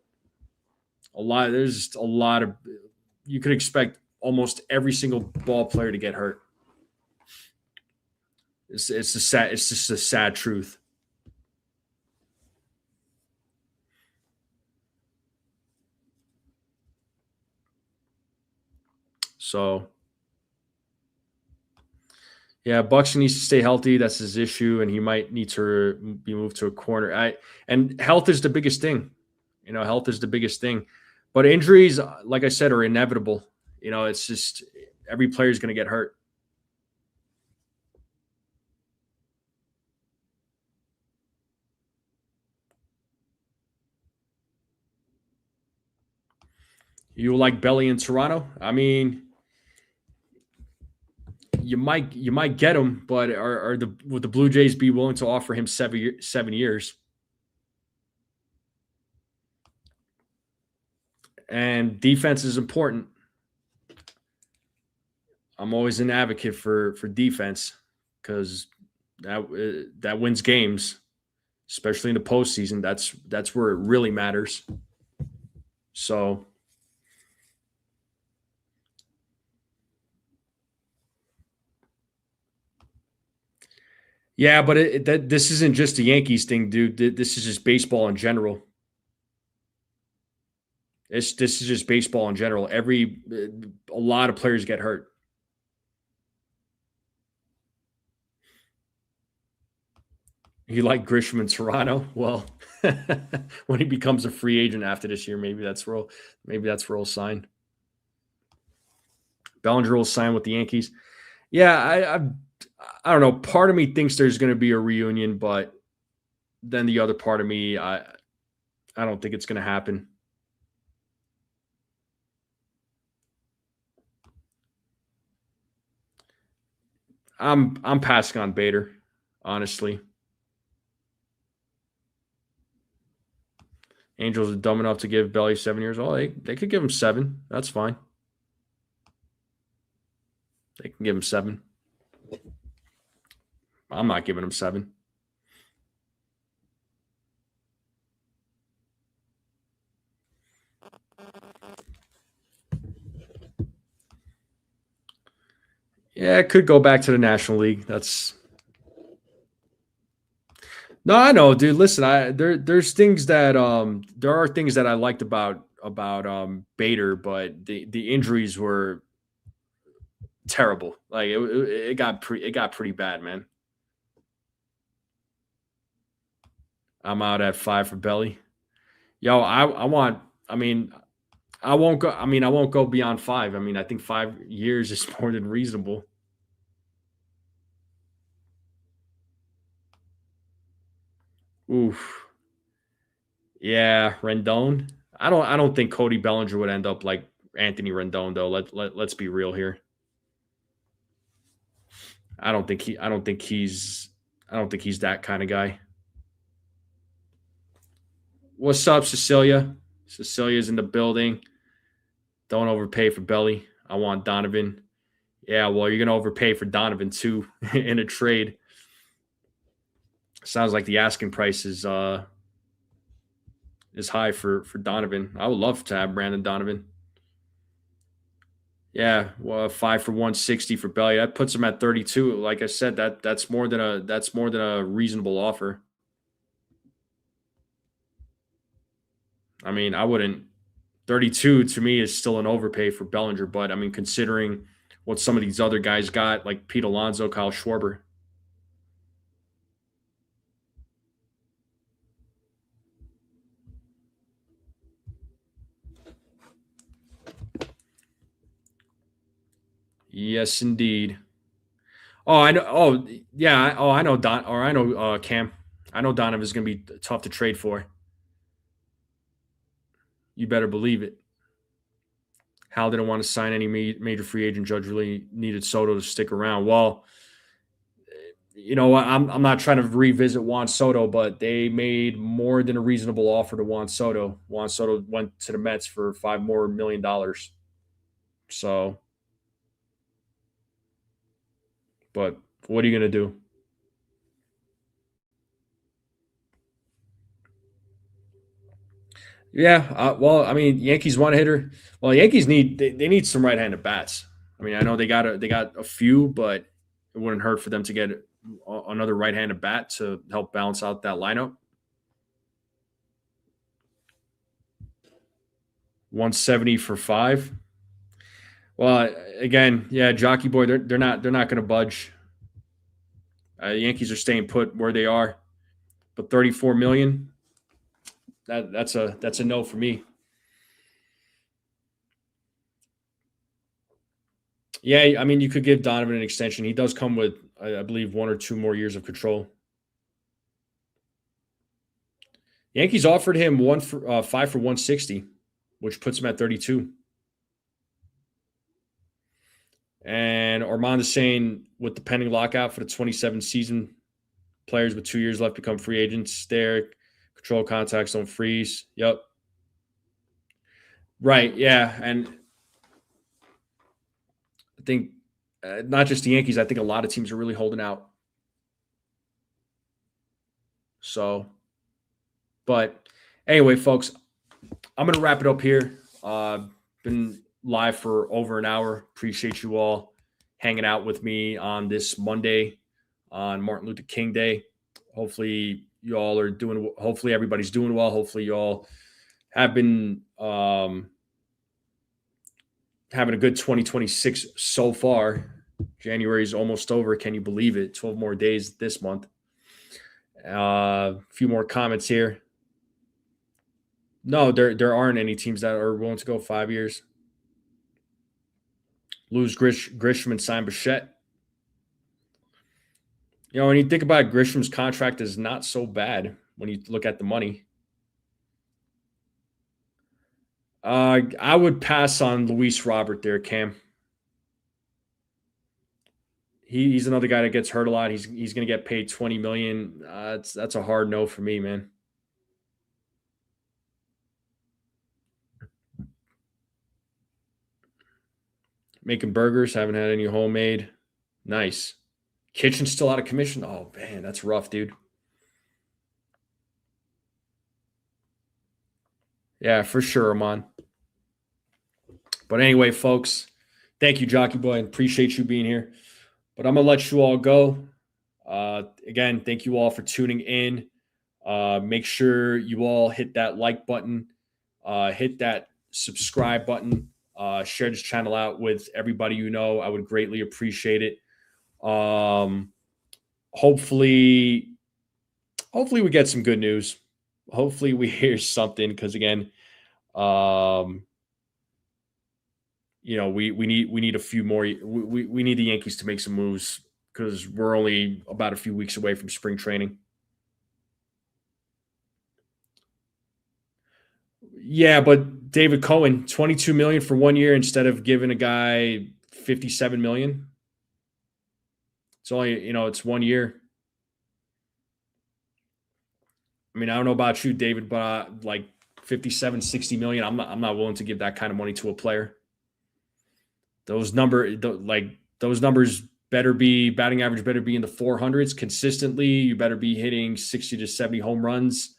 A lot. There's a lot of. You could expect almost every single ball player to get hurt. It's a sad. It's just a sad truth. So yeah, Buxton needs to stay healthy. That's his issue, and he might need to be moved to a corner. And health is the biggest thing. Health is the biggest thing. But injuries, like I said, are inevitable. It's just every player is going to get hurt. You like Belly in Toronto? I mean, you might get him, but would the Blue Jays be willing to offer him 7 years? And defense is important. I'm always an advocate for defense because that wins games, especially in the postseason. That's where it really matters. So yeah, but this isn't just a Yankees thing, dude. This is just baseball in general. This is just baseball in general. A lot of players get hurt. You like Grisham in Toronto? Well, when he becomes a free agent after this year, maybe that's where he'll sign. Bellinger will sign with the Yankees. Yeah, I don't know. Part of me thinks there's going to be a reunion, but then the other part of me, I don't think it's going to happen. I'm passing on Bader, honestly. Angels are dumb enough to give Belly 7 years. Oh, they could give him 7. That's fine. They can give him 7. I'm not giving him 7. Yeah, it could go back to the National League. That's no, I know, dude. Listen, there are things that I liked about Bader, but the injuries were terrible. Like it got pretty bad, man. I'm out at 5 for Belly. Yo, I want. I mean, I won't go. I mean, I won't go beyond 5. I mean, I think 5 years is more than reasonable. Oof. Yeah, Rendon. I don't think Cody Bellinger would end up like Anthony Rendon though. Let's be real here. I don't think he's that kind of guy. What's up, Cecilia? Cecilia's in the building. Don't overpay for Belly. I want Donovan. Yeah, well, you're gonna overpay for Donovan too in a trade. Sounds like the asking price is high for Donovan. I would love to have Brandon Donovan. Yeah, well, 5 for 160 for Belly. That puts him at 32. Like I said, that's more than a reasonable offer. I mean, I wouldn't 32 to me is still an overpay for Bellinger, but I mean, considering what some of these other guys got, like Pete Alonso, Kyle Schwarber. Yes, indeed. Oh, I know. Oh, yeah. I know Don, or I know Cam. I know Donovan's going to be tough to trade for. You better believe it. Hal didn't want to sign any major free agent. Judge really needed Soto to stick around. Well, I'm not trying to revisit Juan Soto, but they made more than a reasonable offer to Juan Soto. Juan Soto went to the Mets for $5 more million. So, but what are you going to do? Yeah, well, I mean, Yankees want a hitter. Well, Yankees they need some right-handed bats. I mean, I know they got a few, but it wouldn't hurt for them to get another right-handed bat to help balance out that lineup. 170 for 5. Well, again, yeah, Jockey Boy, they're not going to budge. The Yankees are staying put where they are, but 34 million, that's a no for me. Yeah, I mean, you could give Donovan an extension. He does come with, I believe, 1 or 2 more years of control. Yankees offered him 5 for 160, which puts him at 32. And Armand is saying with the pending lockout for the 27 season, players with 2 years left become free agents. There, control contacts don't freeze. Yep. Right. Yeah, and I think not just the Yankees. I think a lot of teams are really holding out. So, but anyway, folks, I'm going to wrap it up here. Been live for over an hour. Appreciate you all hanging out with me on this Monday on Martin Luther King Day. Hopefully, you all are doing. Hopefully, everybody's doing well. Hopefully, you all have been having a good 2026 so far. January is almost over. Can you believe it? 12 more days this month. A few more comments here. No, there aren't any teams that are willing to go 5 years. Lose Grisham and sign Bichette. When you think about it, Grisham's contract is not so bad when you look at the money. I would pass on Luis Robert there, Cam. He's another guy that gets hurt a lot. He's going to get paid $20 million. That's a hard no for me, man. Making burgers, haven't had any homemade. Nice. Kitchen's still out of commission. Oh man, that's rough, dude. Yeah, for sure, Amon. But anyway, folks, thank you, Jockey Boy, and appreciate you being here. But I'm gonna let you all go. Again, thank you all for tuning in. Make sure you all hit that like button, hit that subscribe button, share this channel out with everybody you know. I would greatly appreciate it. Hopefully we get some good news. Hopefully we hear something because again, we need a few more. We need the Yankees to make some moves because we're only about a few weeks away from spring training. Yeah, but David Cohen, 22 million for 1 year instead of giving a guy 57 million. It's only, it's 1 year. I mean, I don't know about you, David, but like 57, 60 million, I'm not willing to give that kind of money to a player. Those numbers better be, batting average better be in the 400s consistently. You better be hitting 60 to 70 home runs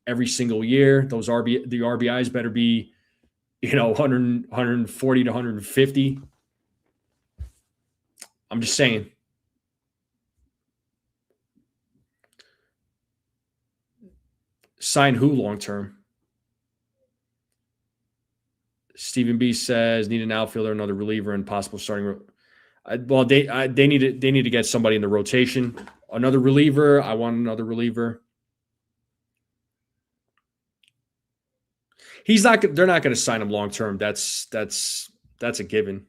every single year. The RBIs better be, 100, 140 to 150. I'm just saying. Sign who long term? Stephen B says need an outfielder, another reliever, and possible starting. Well, they need to get somebody in the rotation. Another reliever. I want another reliever. They're not going to sign him long term. That's a given.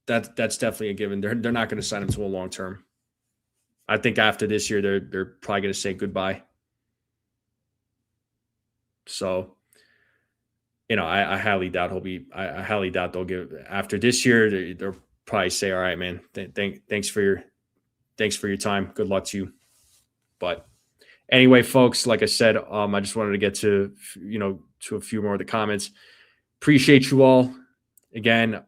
That's definitely a given. They're not going to sign him to a long term. I think after this year, they're probably going to say goodbye. So, I highly doubt he'll be. I highly doubt they'll give after this year. They'll probably say, "All right, man. Thanks for your time. Good luck to you." But anyway, folks, like I said, I just wanted to get to a few more of the comments. Appreciate you all. Again,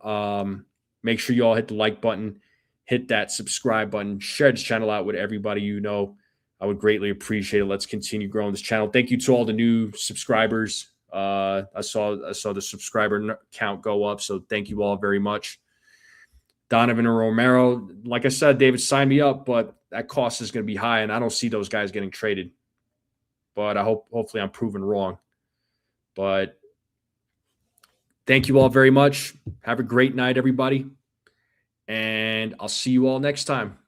make sure you all hit the like button, hit that subscribe button, share this channel out with everybody you know. I would greatly appreciate it. Let's continue growing this channel. Thank you to all the new subscribers. I saw the subscriber count go up, so thank you all very much. Donovan and Romero, like I said, David, sign me up, but that cost is going to be high, and I don't see those guys getting traded. But hopefully I'm proven wrong. But thank you all very much. Have a great night, everybody. And I'll see you all next time.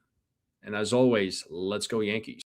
And as always, let's go Yankees.